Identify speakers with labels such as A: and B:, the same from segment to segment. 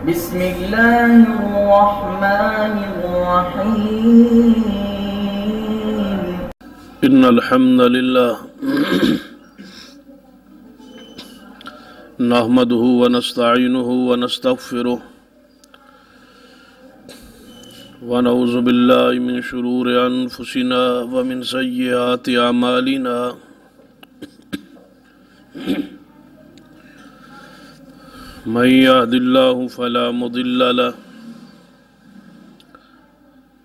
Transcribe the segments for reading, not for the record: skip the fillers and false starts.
A: بسم الله الرحمن الرحيم.
B: إن الحمد لله نحمده ونستعينه ونستغفره ونعوذ بالله من شرور أنفسنا ومن سيئات أعمالنا من يهد الله فلا مضل له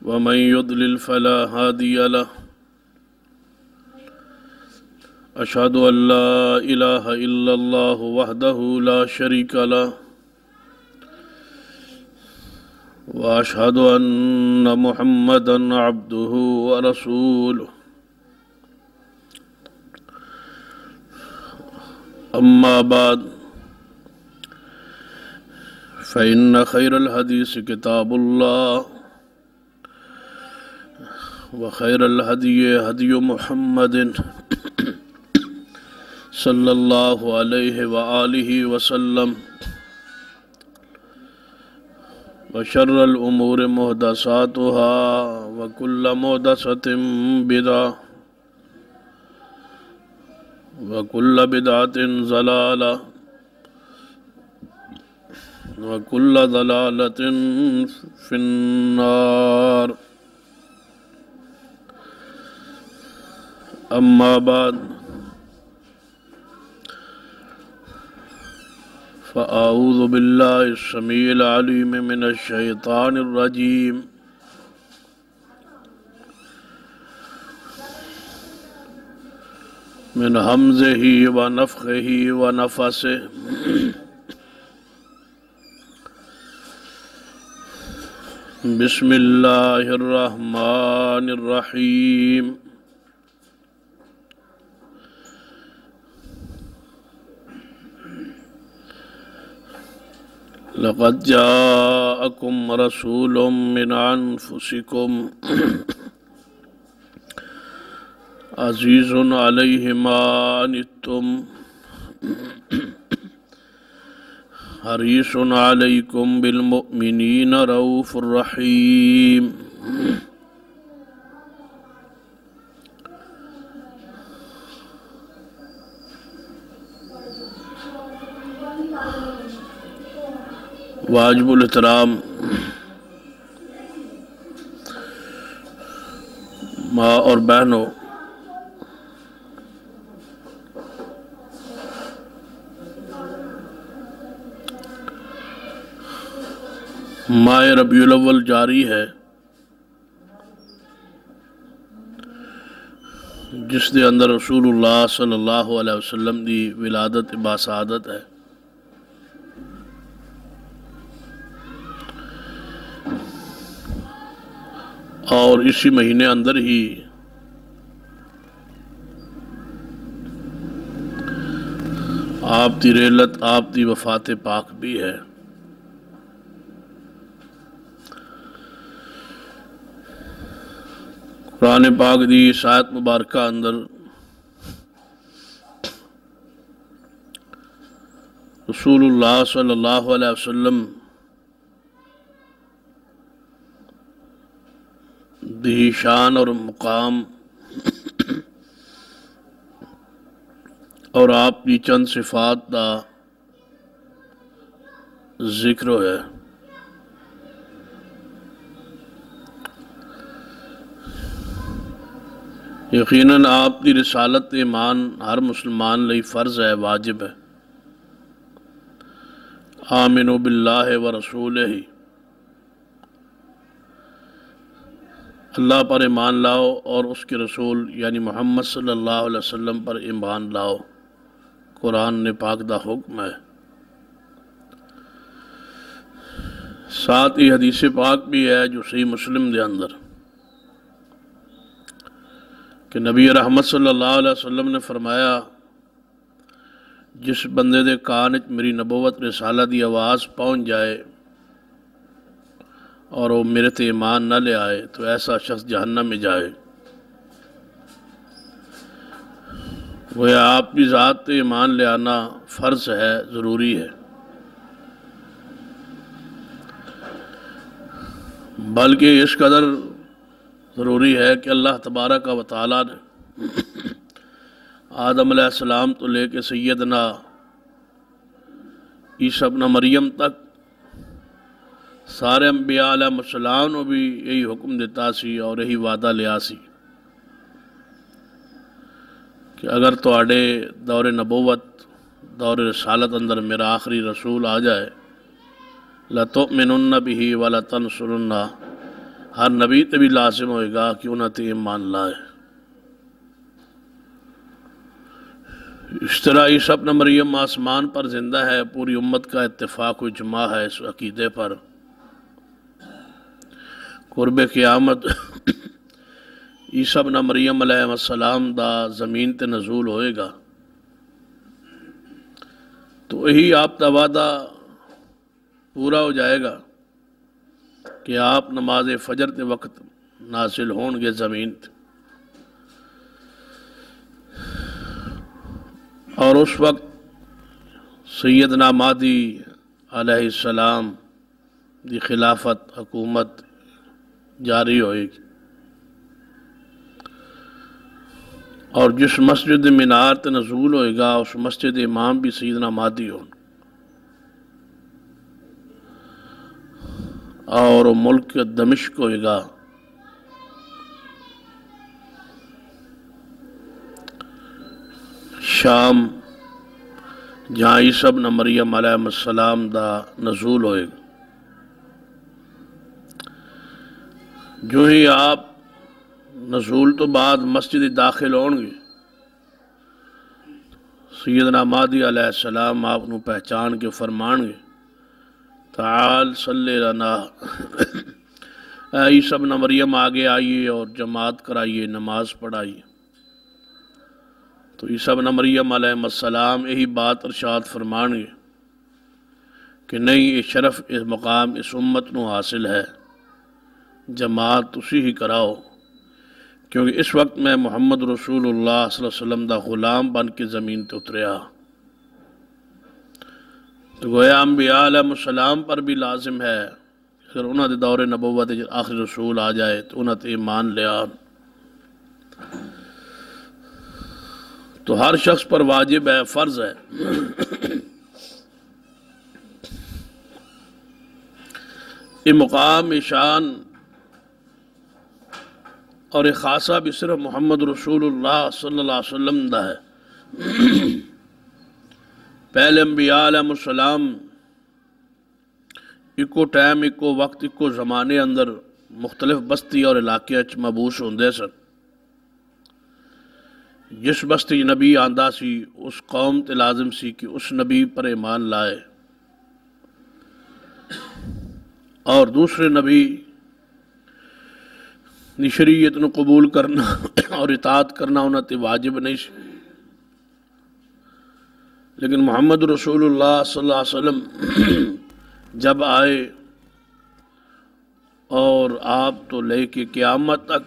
B: ومن يضلل فلا هادي له أشهد أن لا إله إلا الله وحده لا شريك له وأشهد أن محمدا عبده ورسوله أما بعد فإن خير الحديث كتاب الله وخير الهدي هدي محمد صلى الله عليه وآله وسلم وشر الأمور محدثاتها وكل محدثة بدعة وكل بدعة ضلالة وكل ضلالة في النار. أما بعد فأعوذ بالله السميع العليم من الشيطان الرجيم من همزه ونفخه ونفثه. بسم الله الرحمن الرحيم. لقد جاءكم رسول من أنفسكم عزيز عليه ما عنتم حريص عليكم بالمؤمنين رؤوف رحيم. واجب الاحترام ماں اور بہنوں، ماہ ربیع الاول جاری ہے، جس دے اندر رسول اللہ صلی اللہ علیہ وسلم دی ولادت باسعادت ہے۔ اور اسی مہینے اندر ہی آپ دی ریلت، آپ دی وفات پاک بھی ہے۔ قرآن پاک دی اس آیت مبارکہ اندر رسول اللہ صلی اللہ علیہ وسلم دی شان اور مقام اور آپ کی چند صفات دا ذکر ہے۔ یقیناً آپ کی رسالت ایمان ہر مسلمان لئی فرض ہے، واجب ہے۔ آمنوا باللہ ورسولہ، اللہ پر ایمان لاؤ اور اس کے رسول یعنی محمد صلی اللہ علیہ وسلم پر ایمان لاؤ، قرآن نے پاک دا حکم ہے۔ ساتھ ہی حدیث پاک بھی ہے جو صحیح مسلم دے اندر کہ نبی رحمت صلی اللہ علیہ وسلم نے فرمایا، جس بندے دے کان وچ میری نبوت رسالہ دی آواز پہنچ جائے اور وہ میرے تے ایمان نہ لے آئے تو ایسا شخص جہنم میں جائے۔ وہ آپ کی ذات تے ایمان لے آنا فرض ہے، ضروری ہے۔ بلکہ اس قدر ضروری ہے کہ اللہ تبارک و تعالیٰ نے آدم علیہ السلام تو لے کے سیدنا عیسیٰ ابن مریم تک سارے انبیاء علیہ السلام نے بھی یہی حکم دیتا سی اور یہی وعدہ لیا سی کہ اگر تواڈے دور نبوت دور رسالت اندر میرا آخری رسول آ جائے لَتُؤْمِنُنَّ بِهِ وَلَتَنْصُرُنَّهُ، ہر نبی تے بھی لازم ہوئے گا کہ انہاں تے ایمان لائے۔ اس طرح عیسیٰ ابن مریم آسمان پر زندہ ہے، پوری امت کا اتفاق و اجماع ہے اس عقیدے پر۔ قرب قیامت عیسیٰ ابن مریم علیہ السلام دا زمین تے نزول ہوئے گا تو یہی آپ دا وعدہ پورا ہو جائے گا کہ آپ نماز فجر تے وقت نازل ہون گے زمین تے، اور اس وقت سیدنا مہدی علیہ السلام دی خلافت حکومت جاری ہوئے گی، اور جس مسجد مینار تے نزول ہوئے گا اس مسجد امام بھی سیدنا مہدی ہون، اور ملک دمشق ہوئے گا۔ شام جہاں عیسیٰ ابن مریم علیہ السلام دا نزول ہوئے گا۔ جو ہی آپ نزول تو بعد مسجد داخل ہون گے سیدنا مہدی علیہ السلام آپ نو پہچان کے فرمان گے تعال صلی لنا، اے عیسیٰ ابن مریم آگے آئیے اور جماعت کرائیے، نماز پڑھائیے۔ تو عیسیٰ ابن مریم علیہ السلام یہی بات ارشاد فرمان گے کہ نہیں، یہ شرف اس مقام اس امت نو حاصل ہے، جماعت اسی ہی کراؤ، کیونکہ اس وقت میں محمد رسول اللہ صلی اللہ علیہ وسلم دا غلام بن کے زمین تے اتریا۔ تو گویا انبیاء علیہ السلام پر بھی لازم ہے اگر انہاں دے دور نبوت آخری رسول آ جائے تو انہاں تے ایمان لیا۔ تو ہر شخص پر واجب ہے، فرض ہے یہ مقام شان اور ایک خاصہ بھی صرف محمد رسول اللہ صلی اللہ علیہ وسلم دا ہے۔ پہلے انبیاء علیہ السلام ایکو ٹائم، ایکو وقت، ایکو زمانے اندر مختلف بستی اور علاقے مبعوث ہوندے سن۔ جس بستی نبی آندا سی اس قوم تے لازم سی کہ اس نبی پر ایمان لائے، اور دوسرے نبی دی شریعت نو قبول کرنا اور اطاعت کرنا انہاں تے واجب نہیں سی۔ لیکن محمد رسول اللہ صلی اللہ علیہ وسلم جب آئے اور آپ تو لے کے قیامت تک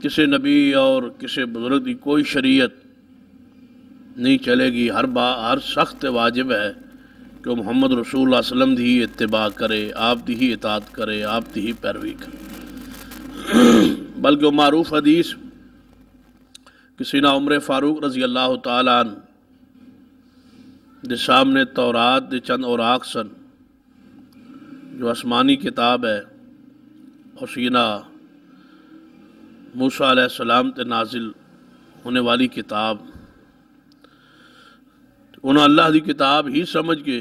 B: کسی نبی اور کسی بزرگ کی کوئی شریعت نہیں چلے گی، ہر سخت واجب ہے کہ وہ محمد رسول اللہ صلی اللہ علیہ وسلم دی ہی اتباع کرے، آپ دی ہی اطاعت کرے، آپ دی ہی پیروی کرے۔ بلکہ وہ معروف حدیث کہ سیدنا عمر فاروق رضی اللہ تعالیٰ عنہ دے سامنے تورات دے چند اوراق سن جو آسمانی کتاب ہے، اور سیدنا موسیٰ علیہ السلام تے نازل ہونے والی کتاب، انہوں اللہ دی کتاب ہی سمجھ کے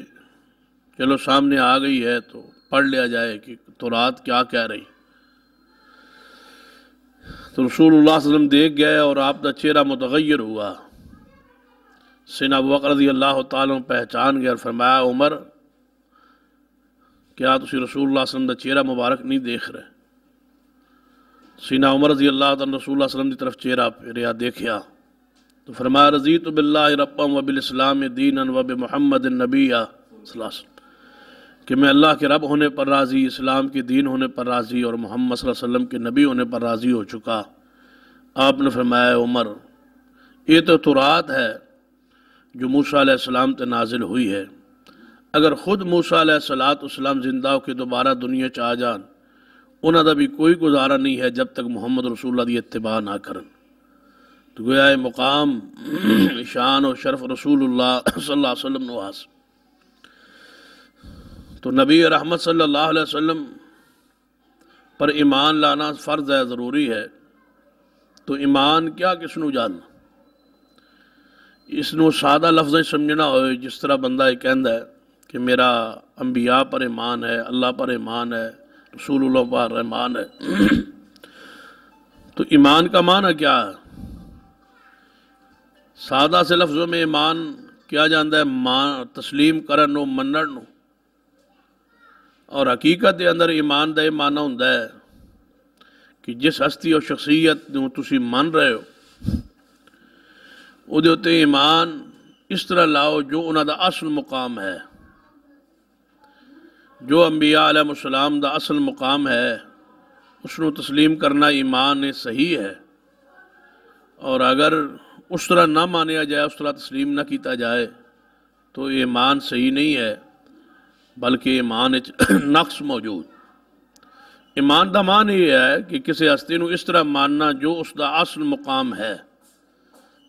B: چلو سامنے آ گئی ہے تو پڑھ لیا جائے کہ تورات کیا کہہ رہی۔ تو رسول اللہ صلی اللہ علیہ وسلم دیکھ گئے اور آپ کا چہرہ متغیر ہوا۔ سیدنا ابوبکر رضی اللہ تعالیٰ پہچان گئے اور فرمایا عمر کیا تسی رسول اللہ صلی اللہ علیہ وسلم کا چہرہ مبارک نہیں دیکھ رہے؟ سیدنا عمر رضی اللہ تعالیٰ رسول اللہ صلی اللہ علیہ وسلم کی طرف چہرہ پھیریا، دیکھیا تو فرمایا رضیت باللہ ربا وبالاسلام دینا وبمحمد النبی صلی اللہ علیہ وسلم، کہ میں اللہ کے رب ہونے پر راضی، اسلام کے دین ہونے پر راضی، اور محمد صلی اللہ علیہ وسلم کے نبی ہونے پر راضی ہو چکا۔ آپ نے فرمایا عمر یہ تو تورات ہے جو موسیٰ علیہ السلام تے نازل ہوئی ہے، اگر خود موسیٰ علیہ السلام زندہ ہو کے دوبارہ دنیا چ آ جان انہاں دا بھی کوئی گزارا نہیں ہے جب تک محمد رسول اللہ دی اتباع نہ کرن۔ تو گویا ہے مقام شان و شرف رسول اللہ صلی اللہ علیہ وسلم نواز۔ تو نبی رحمت صلی اللہ علیہ وسلم پر ایمان لانا فرض ہے، ضروری ہے۔ تو ایمان کیا کس نو جاننا، اس نو سادہ لفظ سمجھنا ہوئے جس طرح بندہ یہ کہندا ہے کہ میرا انبیاء پر ایمان ہے، اللہ پر ایمان ہے، رسول اللہ پر ایمان ہے۔ تو ایمان کا معنی کیا ہے؟ سادہ سے لفظوں میں ایمان کیا جاندا ہے تسلیم کرن نو، منن نو، اور حقیقت دے اندر ایمان دا یہ معنی ہوندا ہے کہ جس ہستی اور شخصیت نو تسی من رہے ہو او دے اتے ایمان اس طرح لاؤ جو انہاں دا اصل مقام ہے، جو انبیاء علیہ السلام دا اصل مقام ہے اس نو تسلیم کرنا ایمان صحیح ہے۔ اور اگر اس طرح نہ مانیا جائے، اس طرح تسلیم نہ کیتا جائے تو ایمان صحیح نہیں ہے، بلکہ ایمان نقص موجود۔ ایمان دا معنی یہ ہے کہ کسی ہستی نو اس طرح ماننا جو اس دا اصل مقام ہے۔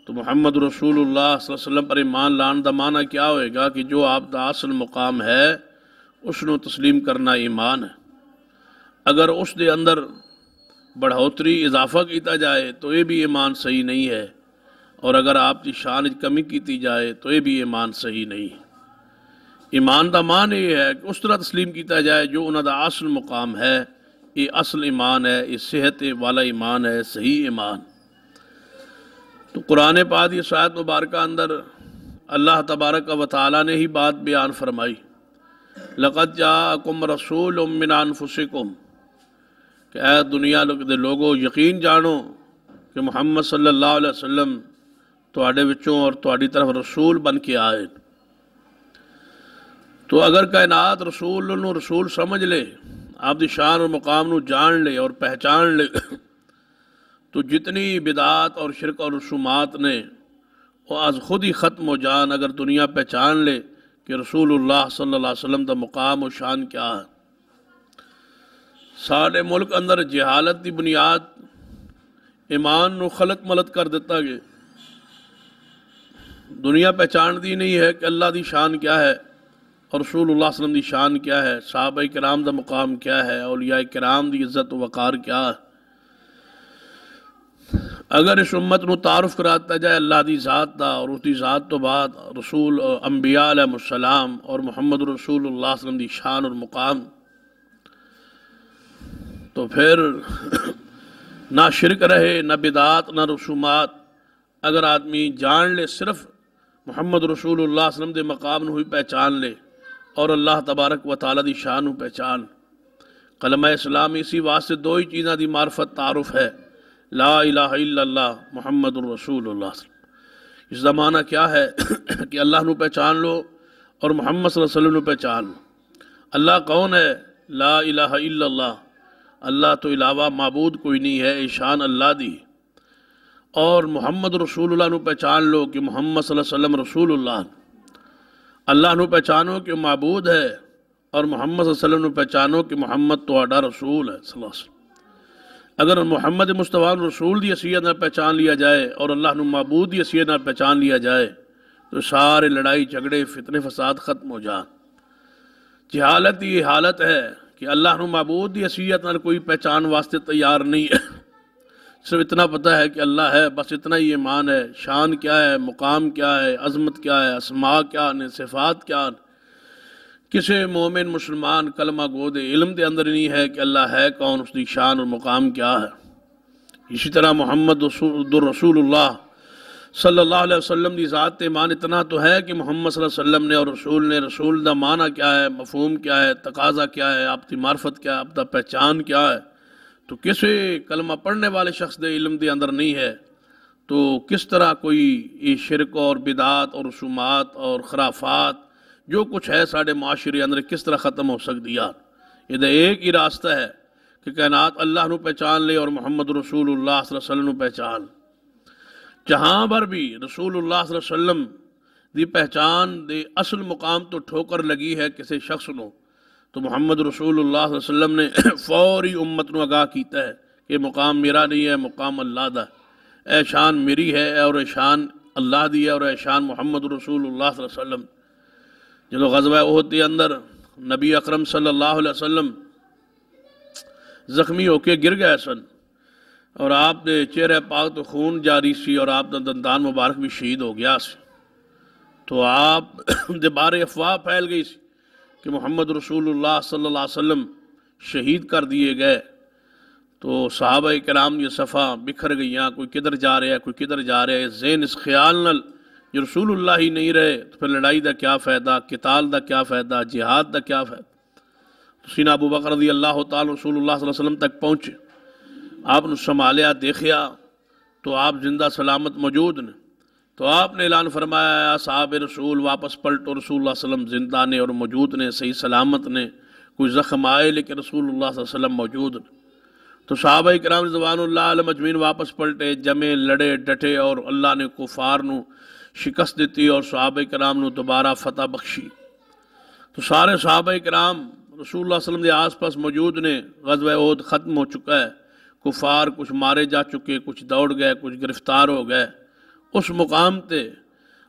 B: تو محمد رسول اللہ صلی اللہ علیہ وسلم پر ایمان لان دا معنی کیا ہوئے گا کہ جو آپ دا اصل مقام ہے اس نو تسلیم کرنا ایمان ہے۔ اگر اس دے اندر بڑھوتری اضافہ کیتا جائے تو یہ بھی ایمان صحیح نہیں ہے، اور اگر آپ کی شان کمی کیتی جائے تو یہ بھی ایمان صحیح نہیں ہے۔ ایمان دا معنی یہ ہے کہ اس طرح تسلیم کیتا جائے جو انہاں دا اصل مقام ہے، یہ اصل ایمان ہے، یہ صحت والا ایمان ہے، صحیح ایمان۔ تو قرآن پاک یہ آیت مبارکہ اندر اللہ تبارک و تعالیٰ نے ہی بات بیان فرمائی، لَقَدْ جَاءَكُمْ رَسُولٌ مِّنْ أَنفُسِكُمْ، کہ اے دنیا دے لوگو یقین جانو کہ محمد صلی اللہ علیہ وسلم تواڈے وچوں اور تواڈی طرف رسول بن کے آئے۔ تو اگر کائنات رسول نو رسول سمجھ لے، آپ دی شان اور مقام نو جان لے اور پہچان لے، تو جتنی بدعات اور شرک اور رسومات نے وہ آج خود ہی ختم ہو جان اگر دنیا پہچان لے کہ رسول اللہ صلی اللہ علیہ وسلم دا مقام و شان کیا ہے۔ سارے ملک اندر جہالت دی بنیاد ایمان نو خلط ملط کر دیتا گیا، دنیا پہچان دی نہیں ہے کہ اللہ دی شان کیا ہے اور رسول اللہ صلی اللہ علیہ وسلم دی شان کیا ہے، صحابہ کرام دا مقام کیا ہے، اولیاء کرام دی عزت و وقار کیا ہے۔ اگر اس امت نو تعارف کراتا جائے اللہ دی ذات دا اور اس دی ذات تو بعد رسول انبیاء علیہ السلام اور محمد رسول اللہ صلی اللہ علیہ وسلم دی شان اور مقام، تو پھر نہ شرک رہے، نہ بدعات، نہ رسومات۔ اگر آدمی جان لے صرف محمد رسول اللہ صلی اللہ علیہ وسلم دے مقام نو ہی پہچان لے اور اللہ تبارک و تعالیٰ دی شان نو پہچان، کلمہ اسلام اسی واسطے دو ہی چیزاں دی معرفت تعارف ہے، لا الہ الا اللہ محمد الرسول اللہ صلی اللہ علیہ وسلم۔ اس زمانہ کیا ہے کہ اللہ نو پہچان لو اور محمد صلی اللہ علیہ وسلم نو پہچان لو۔ اللہ کون ہے؟ لا الہ الا اللہ، اللہ تو علاوہ معبود کوئی نہیں ہے، یہ شان اللہ دی۔ اور محمد رسول اللہ نو پہچان لو کہ محمد صلی اللہ علیہ وسلم رسول اللہ، اللہ نو پہچانو کہ معبود ہے، اور محمد صلی اللہ علیہ وسلم نو پہچانو کہ محمد تواڈا رسول ہے صلی اللہ علیہ وسلم۔ اگر محمد مصطفیٰ رسول دی حیثیت نہ پہچان لیا جائے اور اللہ نو معبود دی حیثیت نہ پہچان لیا جائے تو سارے لڑائی جھگڑے فتنے فساد ختم ہو جان۔ جہالت یہ حالت ہے کہ اللہ نو معبود دی حیثیت نہ کوئی پہچان واسطے تیار نہیں ہے، صرف اتنا پتہ ہے کہ اللہ ہے، بس اتنا ہی ایمان ہے۔ شان کیا ہے، مقام کیا ہے، عظمت کیا ہے، اسماء کیا ہیں، صفات کیا ہیں، کسی مومن مسلمان کلمہ گو دے علم دے اندر نہیں ہے کہ اللہ ہے کون، اس دی شان اور مقام کیا ہے۔ اسی طرح محمد رسول اللہ صلی اللہ علیہ وسلم دی ذات ایمان اتنا تو ہے کہ محمد صلی اللہ علیہ وسلم نے اور رسول دا معنی کیا ہے، مفہوم کیا ہے، تقاضا کیا ہے، آپ کی معرفت کیا ہے، آپ دا پہچان کیا ہے، تو کسی کلمہ پڑھنے والے شخص دے علم دے اندر نہیں ہے، تو کس طرح کوئی یہ شرک اور بدعات اور رسومات اور خرافات جو کچھ ہے سارے معاشرے اندر کس طرح ختم ہو سکتی ہے۔ یہ ایک ہی راستہ ہے کہ کائنات اللہ نو پہچان لے اور محمد رسول اللہ صلی اللہ علیہ وسلم نو پہچان۔ جہاں پر بھی رسول اللہ صلی اللہ علیہ وسلم دی پہچان دے اصل مقام تو ٹھوکر لگی ہے کسی شخص نو تو محمد رسول اللہ صلی اللہ علیہ وسلم نے فوری امت نو آگاہ کیتا ہے کہ مقام میرا نہیں ہے، مقام اللہ دا، اے شان میری ہے اور اے شان اللہ دی ہے اور اے شان محمد رسول اللہ صلی اللہ علیہ وسلم۔ جدو غزوہ احد دے اندر نبی اکرم صلی اللہ علیہ وسلم زخمی ہو کے گر گئے سن اور آپ دے چہرے پاک تو خون جاری سی اور آپ دا دندان مبارک بھی شہید ہو گیا سی، تو آپ دے بارے افواہ پھیل گئی سی کہ محمد رسول اللہ صلی اللہ علیہ وسلم شہید کر دیے گئے، تو صحابہ کرام یہ صفحہ بکھر گئیاں، کوئی کدھر جا رہا ہے کوئی کدھر جا رہا ہے، ذہن اس خیال نال جو رسول اللہ ہی نہیں رہے تو پھر لڑائی دا کیا فائدہ، قتال دا کیا فائدہ، جہاد دا کیا فائدہ۔ تو سیدنا ابو بکر رضی اللہ تعالی رسول اللہ صلی اللہ علیہ وسلم تک پہنچے، آپ نے سنبھالیا دیکھیا تو آپ زندہ سلامت موجود نے، تو آپ نے اعلان فرمایا صحابہ رسول واپس پلٹو، رسول اللہ صلی اللہ علیہ وسلم زندہ نے اور موجود نے، صحیح سلامت نے، کوئی زخم آئے لیکن رسول اللہ صلی اللہ علیہ وسلم موجود نے۔ تو صحابہ کرام رضوان اللہ علیہ مجمعین واپس پلٹے، جمے، لڑے، ڈٹے اور اللہ نے کفار نو شکست دیتی اور صحابہ کرام نو دوبارہ فتح بخشی۔ تو سارے صحابہ کرام رسول اللہ صلی اللہ علیہ وسلم کے آس پاس موجود نے، غزوہ احد ختم ہو چکا ہے، کفار کچھ مارے جا چکے، کچھ دوڑ گئے، کچھ گرفتار ہو گئے۔ اس مقام تے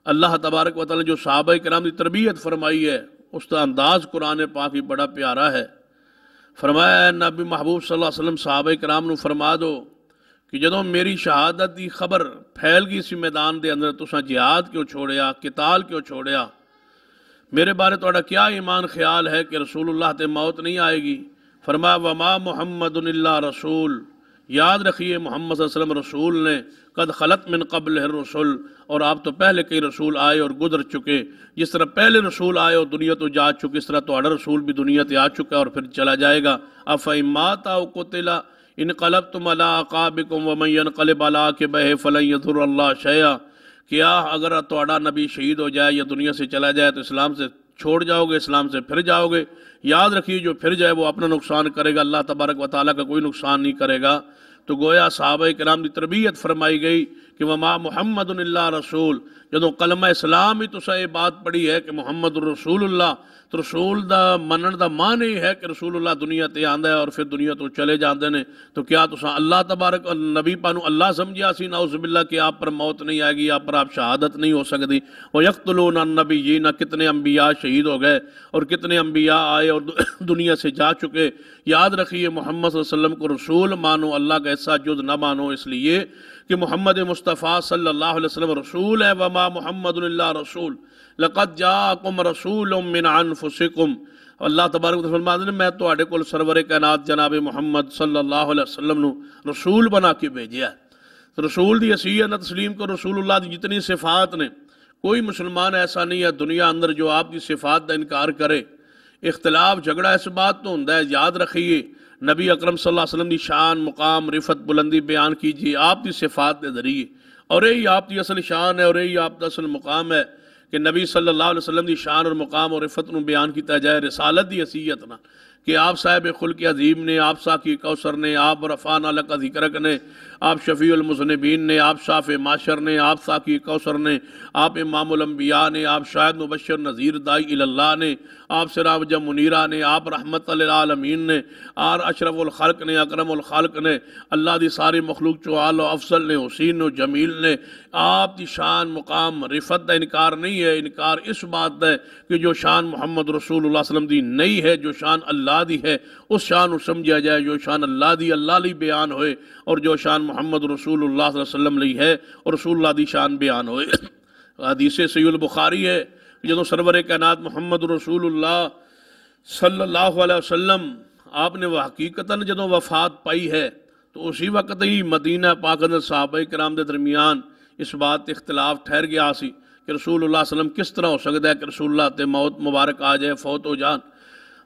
B: اللہ تبارک و تعالی جو صحابہ کرام کی تربیت فرمائی ہے اس کا انداز قرآن پاک بھی بڑا پیارا ہے۔ فرمایا اے نبی محبوب صلی اللہ علیہ وسلم صحابہ کرام نو فرما دو کہ جدوں میری شہادت دی خبر پھیل گئی سی میدان دے اندر تساں جہاد کیوں چھوڑیا، قتال کیوں چھوڑیا، میرے بارے تہاڈا کیا ایمان خیال ہے کہ رسول اللہ تے موت نہیں آئے گی؟ فرمایا وما محمد الا رسول، یاد رکھیے محمد صلی اللہ علیہ وسلم رسول نے، قد خلط من قبل الرسل، اور آپ تو پہلے کئی رسول آئے اور گزر چکے، جس طرح پہلے رسول آئے اور دنیا تو جا چکے اس طرح تہاڈا رسول بھی دنیا تے آ چکا اور پھر چلا جائے گا۔ افإن مات أو قتل انقلبتم على أعقابكم ومن ينقلب على عقبيه فلن يضر الله شيئا، کیا اگر تہاڈا نبی شہید ہو جائے یا دنیا سے چلا جائے تو اسلام سے چھوڑ جاؤ گے، اسلام سے پھر جاؤ گے؟ یاد رکھیے جو پھر جائے وہ اپنا نقصان کرے گا، اللہ تبارک و تعالیٰ کا کوئی نقصان نہیں کرے گا۔ تو گویا صحابہ کرام کی تربیت فرمائی گئی کہ وما محمد الا رسول، جدوں کلمہ اسلام ہی تساں یہ بات پڑھی ہے کہ محمد رسول اللہ، تو رسول دا منن دا معنی ہے کہ رسول اللہ دنیا تے آندا ہے اور پھر دنیا تو چلے جاندے نے، تو کیا تساں اللہ تبارک نبی پانو اللہ سمجھیا سی نعوذ باللہ کہ آپ پر موت نہیں آئے گی، آپ پر آپ شہادت نہیں ہو سکتی؟ وَيَقْتُلُونَ النَّبِيِّينَ، کتنے انبیاء شہید ہو گئے اور کتنے انبیاء آئے اور دنیا سے جا چکے۔ یاد رکھیے محمد صلی اللہ علیہ وسلم کو رسول مانو، اللہ کا ایسا جز نہ مانو، اس لیے کہ محمد مصطفیٰ صلی اللہ علیہ وسلم رسول ہے۔ وما محمد الا رسول لقد جاءکم رسول من انفسکم، اللہ تبارک و تعالیٰ فرماتے ہیں میں تواڈے کول سرور کائنات جناب محمد صلی اللہ علیہ وسلم نو رسول بنا کے بھیجیا ہے۔ رسول دی حیثیت نہ تسلیم کو، رسول اللہ دی جتنی صفات نے کوئی مسلمان ایسا نہیں ہے دنیا اندر جو آپ کی صفات دا انکار کرے۔ اختلاف جھگڑا اس بات تو ہوندا ہے، یاد رکھیے نبی اکرم صلی اللہ علیہ وسلم دی شان، مقام، رفت، بلندی بیان کیجیے آپ کی صفات کے ذریعے، اور یہی آپ کی اصل شان ہے اور یہی آپ کا اصل مقام ہے کہ نبی صلی اللہ علیہ وسلم دی شان اور مقام اور رفت نو بیان کیتا جائے رسالت دی حیثیت نہ، کہ آپ صاحب خلق عظیم نے، آپ ساقی کوثر نے، آپ رفعنا لک ذکرک نے، آپ شفیع المذنبین نے، آپ شافع معاشر نے، آپ ساقی کوثر نے، آپ امام الانبیاء نے، آپ شاہد مبشر نذیر داعی اللہ نے، آپ سراج منیرہ نے، آپ رحمت للعالمین نے، اور اشرف الخلق نے، اکرم الخلق نے، اللہ دی ساری مخلوق چو اعلی و افضل نے، حسین و جمیل نے۔ آپ دی شان، مقام، رفت دا انکار نہیں ہے، انکار اس بات ہے کہ جو شان محمد رسول اللہ صلی اللہ علیہ وسلم دی نہیں ہے، جو شان اللہ دی ہے اس شان کو سمجھا جائے، جو شان اللہ دی اللہ لی بیان ہوئے، اور جو شان محمد رسول اللہ صلی اللہ علیہ وسلم لی ہے اور رسول اللہ دی شان بیان ہوئے۔ حدیث صحیح البخاری ہے جدوں سرور کائنات محمد رسول اللہ صلی اللہ علیہ وسلم آپ نے وہ حقیقتاً جدوں وفات پائی ہے تو اسی وقت ہی مدینہ پاک اندر صحابہ کرام دے درمیان اس بات اختلاف ٹھہر گیا سی کہ رسول اللہ صلی اللہ علیہ وسلم کس طرح ہو سکتا ہے کہ رسول اللہ تے موت مبارک آ جائے، فوت ہو جان۔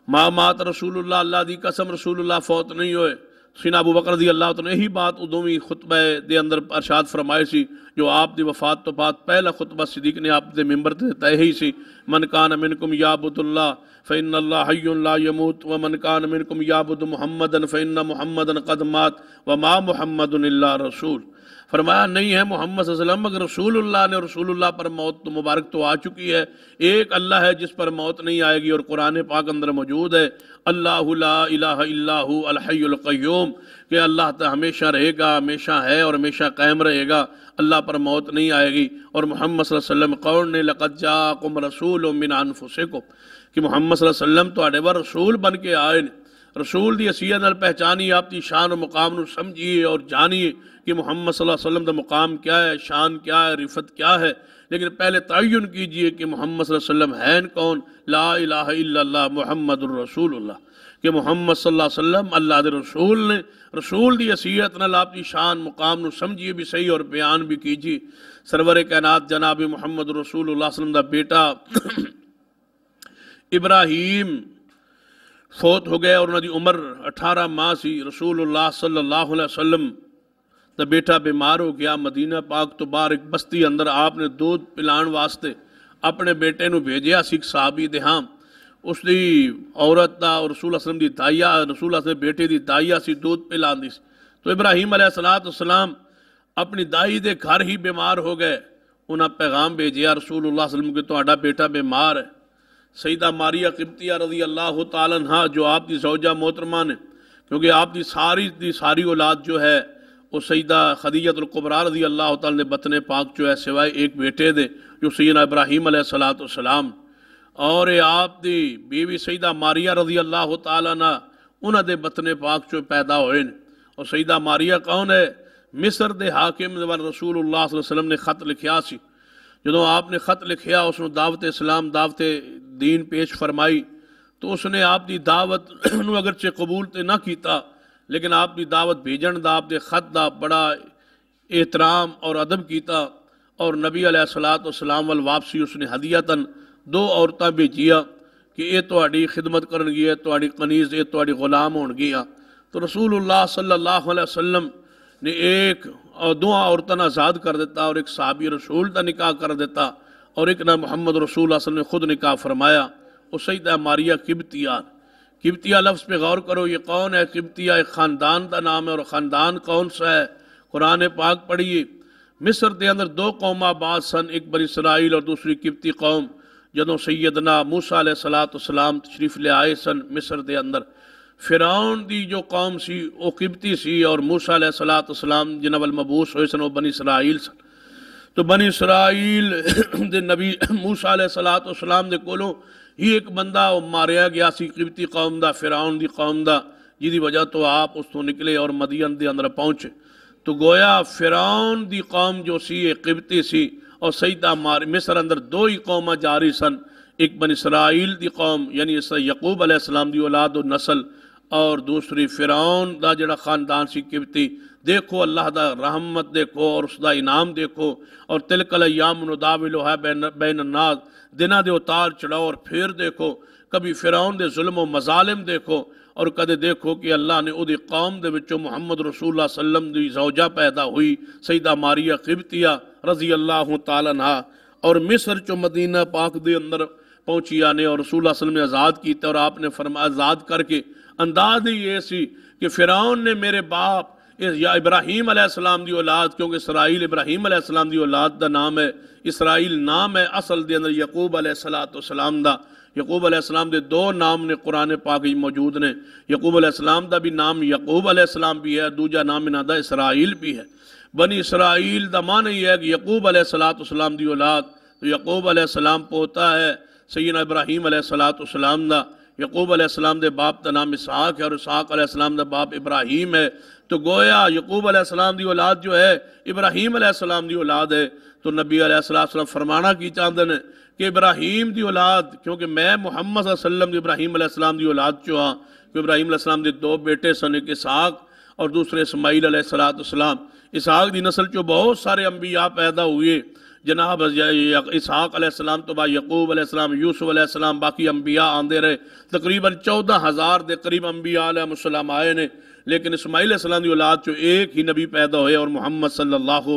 B: ما مات رسول اللہ، اللہ دی قسم رسول اللہ فوت نہیں ہوئے۔ سیدنا ابو بکر رضی اللہ عنہ یہی بات ادومی خطبہ دے اندر ارشاد فرمائے سی جو آپ دی وفات تو بعد پہلا خطبہ صدیق نے آپ دے ممبر تے طے ہی سی، من کان منکم یعبد اللہ فإن اللہ حی لا یموت ومن کان منکم یعبد محمدا فإن محمدا قد مات وما محمد الا رسول۔ فرمایا نہیں ہے محمد صلی اللہ علیہ وسلم مگر رسول اللہ نے، رسول اللہ پر موت تو مبارک تو آ چکی ہے، ایک اللہ ہے جس پر موت نہیں آئے گی، اور قرآن پاک اندر موجود ہے اللہ لا الہ الا هو الحی القیوم، کہ اللہ تعالی ہمیشہ رہے گا، ہمیشہ ہے اور ہمیشہ قائم رہے گا، اللہ پر موت نہیں آئے گی۔ اور محمد صلی اللہ علیہ وسلم قول نے لقد جاءکم رسول من انفسکم، کہ محمد صلی اللہ علیہ وسلم تو اڈے رسول بن کے آئے نے، رسول دی حیثیت نال پہچانی، آپ دی شان و مقام نو سمجھیے اور جانیے کہ محمد صلی اللہ علیہ وسلم دا مقام کیا ہے، شان کیا ہے، رفت کیا ہے، لیکن پہلے تعین کیجئے کہ محمد صلی اللہ علیہ وسلم ہیں کون، لا الہ الا اللہ محمد الرسول اللہ، کہ محمد صلی اللہ علیہ وسلم اللہ دے رسول نے، رسول دی حیثیت نال آپ دی شان مقام نو سمجھیے بھی صحیح اور بیان بھی کیجئے۔ سرور کائنات جناب محمد رسول اللہ صلی اللہ علیہ وسلم دا بیٹا ابراہیم فوت ہو گئے اور انہوں دی عمر 18 ماہ سی۔ رسول اللہ صلی اللہ علیہ وسلم دا بیٹا بیمار ہو گیا، مدینہ پاک تو باہر ایک بستی اندر آپ نے دودھ پلان واسطے اپنے بیٹے نو بھیجیا سی، ایک صحابی دے ہاں اس دی عورت دا اور رسول اللہ علیہ وسلم دی دائیا، رسول اللہ علیہ وسلم بیٹے دی دائیا سی دودھ پلان دی سی، تو ابراہیم علیہ السلام اپنی دائی دے گھر ہی بیمار ہو گئے، انہاں پیغام بھیجیا رسول اللہ علیہ وسلم کہ تہاڈا بیٹا بیمار ہے۔ سیدہ ماریہ قبطیہ رضی اللہ تعالیٰ عنہ جو آپ دی زوجہ محترمہ نے، کیونکہ آپ دی ساری اولاد جو ہے وہ سیدہ خدیجہ الکبریٰ رضی اللہ تعالیٰ نے بطن پاک جو ہے سوائے ایک بیٹے دے جو سیدنا ابراہیم علیہ السلام، اور آپ دی بیوی سیدہ ماریہ رضی اللہ تعالیٰ عنہ انہاں دے بطن پاک جو پیدا ہوئے نے۔ اور سیدہ ماریہ کون ہے؟ مصر دے حاکم رسول اللہ صلی اللہ علیہ وسلم نے خط لکھیا سی، جدوں آپ نے خط لکھیا اس نے دعوت اسلام دعوت دین پیش فرمائی، تو اس نے آپ دی دعوت نو اگرچہ قبول تے نہ کیتا، لیکن آپ دی دعوت بھیجن دا آپ دے خط دا بڑا احترام اور ادب کیتا، اور نبی علیہ السلام وال واپسی اس نے ہدیتاً 2 عورتاں بھیجیا کہ یہ تہاڈی خدمت کرن گیا، تہاڈی کنیز، یہ تہاڈی غلام ہون گیا۔ تو رسول اللہ صلی اللہ علیہ وسلم نے ایک اور 2 عورتاں آزاد کر دیتا اور ایک صحابی رسول دا نکاح کر دیتا، اور ایک نہ محمد رسول اللہ صلی اللہ علیہ وسلم نے خود نکاح فرمایا، وہ سیدہ ماریہ قبطیہ۔ قبطیہ لفظ پہ غور کرو، یہ کون ہے؟ قبطیہ ایک خاندان دا نام ہے، اور خاندان کون سا ہے؟ قرآن پاک پڑھیے، مصر دے اندر 2 قوم آباد سن، ایک بنی اسرائیل اور دوسری قبطی قوم۔ جدوں سیدنا موسیٰ علیہ السلام تشریف لے آئے سن مصر دے اندر، فرعون دی جو قوم سی وہ قبطی سی، اور موسیٰ علیہ السلام جناب المبعوث ہوئے سن وہ بنی اسرائیل سن۔ تو بنی اسرائیل دے نبی موسیٰ علیہ السلام دے کولوں ہی ایک بندہ وہ ماریا گیا سی قبطی قوم دا، فرعون دی قوم دا، جی وجہ تو آپ اس تو نکلے اور مدین دے اندر پہنچے۔ تو گویا فرعون دی قوم جو سی ایک قبطی سی، اور سیدہ مصر اندر 2 ہی قوماں جاری سن، ایک بنی اسرائیل دی قوم یعنی اس یعقوب علیہ السلام دی اولاد و نسل، اور دوسری فرعون دا جڑا خاندان سی قبطی۔ دیکھو اللہ دا رحمت دیکھو اور اس دا انعام دیکھو، اور تلک الایام نداولھا بین الناس، دنہ دے اتار چڑھاؤ، اور پھر دیکھو کبھی فرعون دے ظلم و مظالم دیکھو، اور کدے دیکھو کہ اللہ نے اودی قوم دے وچوں محمد رسول اللہ صلی اللہ علیہ وسلم دی زوجہ پیدا ہوئی سیدہ ماریہ قبطیہ رضی اللہ تعالیٰ عنہ، اور مصر چو مدینہ پاک دے اندر پہنچی آنے، اور رسول اللہ صلی اللہ علیہ وسلم نے آزاد کیتا، اور آپ نے فرمایا آزاد کر کے انداز ہی یہ سی کہ فرعون نے میرے باپ یا ابراہیم علیہ السلام دی اولاد، کیونکہ اسرائیل ابراہیم علیہ السلام دی اولاد دا نام ہے، اسرائیل نام ہے اصل دے اندر یعقوب علیہ السلام دا۔ یعقوب علیہ السلام دے 2 نام نے قرآن پاک ہی موجود نے، یعقوب علیہ السلام دا بھی نام یعقوب علیہ السلام بھی ہے، دوجا نام انہاں دا اسرائیل بھی ہے۔ بنی اسرائیل دا معنی یہ ہے کہ یعقوب علیہ السلام دی اولاد، تو یعقوب علیہ السلام پوتا ہے سیدنا ابراہیم علیہ السلام دا، یعقوب علیہ السلام دے باپ دا نام اسحاق ہے، اور اسحاق علیہ السلام دا باپ ابراہیم ہے۔ تو گویا یعقوب علیہ السلام دی اولاد جو ہے ابراہیم علیہ السلام دی اولاد ہے۔ تو نبی علیہ السلام فرمانا کی چاہتے ہیں کہ ابراہیم دی اولاد، کیونکہ میں محمد صلی اللہ علیہ وسلم دی ابراہیم علیہ السلام دی اولاد جو ہاں، کہ ابراہیم علیہ السلام دے 2 بیٹے سن، ایک اسحاق اور دوسرے اسماعیل علیہ السلام۔ اسحاق دی نسل چو بہت سارے انبیاء پیدا ہوئے، جناب اسحاق علیہ السلام تو بعد یعقوب علیہ السلام، یوسف علیہ السلام، باقی انبیاء آندے رہے، تقریباً 14,000 دے قریب انبیاء علیہ السلام آئے نے۔ لیکن اسماعیل علیہ السلام دی اولاد چو ایک ہی نبی پیدا ہوئے اور محمد صلی اللہ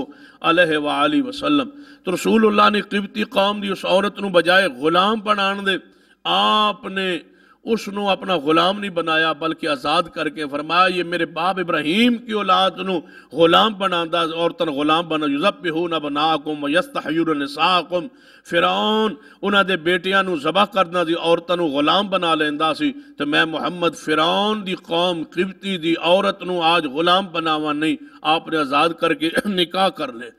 B: علیہ وآلہ وسلم. تو رسول اللہ نے قبطی قوم دی اس عورت نو بجائے غلام بنان دے آپ نے اس نو اپنا غلام نہیں بنایا بلکہ آزاد کر کے فرمایا یہ میرے باپ ابراہیم کی اولاد نو غلام بناندہ عورتن غلام بنا یذبحون ابناءکم ویستحیون نساءکم. فرعون انہاں دے بیٹیاں نو ذبح کرنا دی عورتن نو غلام بنا لیندا سی تو میں محمد فرعون دی قوم قبطی دی عورت نو آج غلام بناوا نہیں، آپ نے آزاد کر کے نکاح کر لے.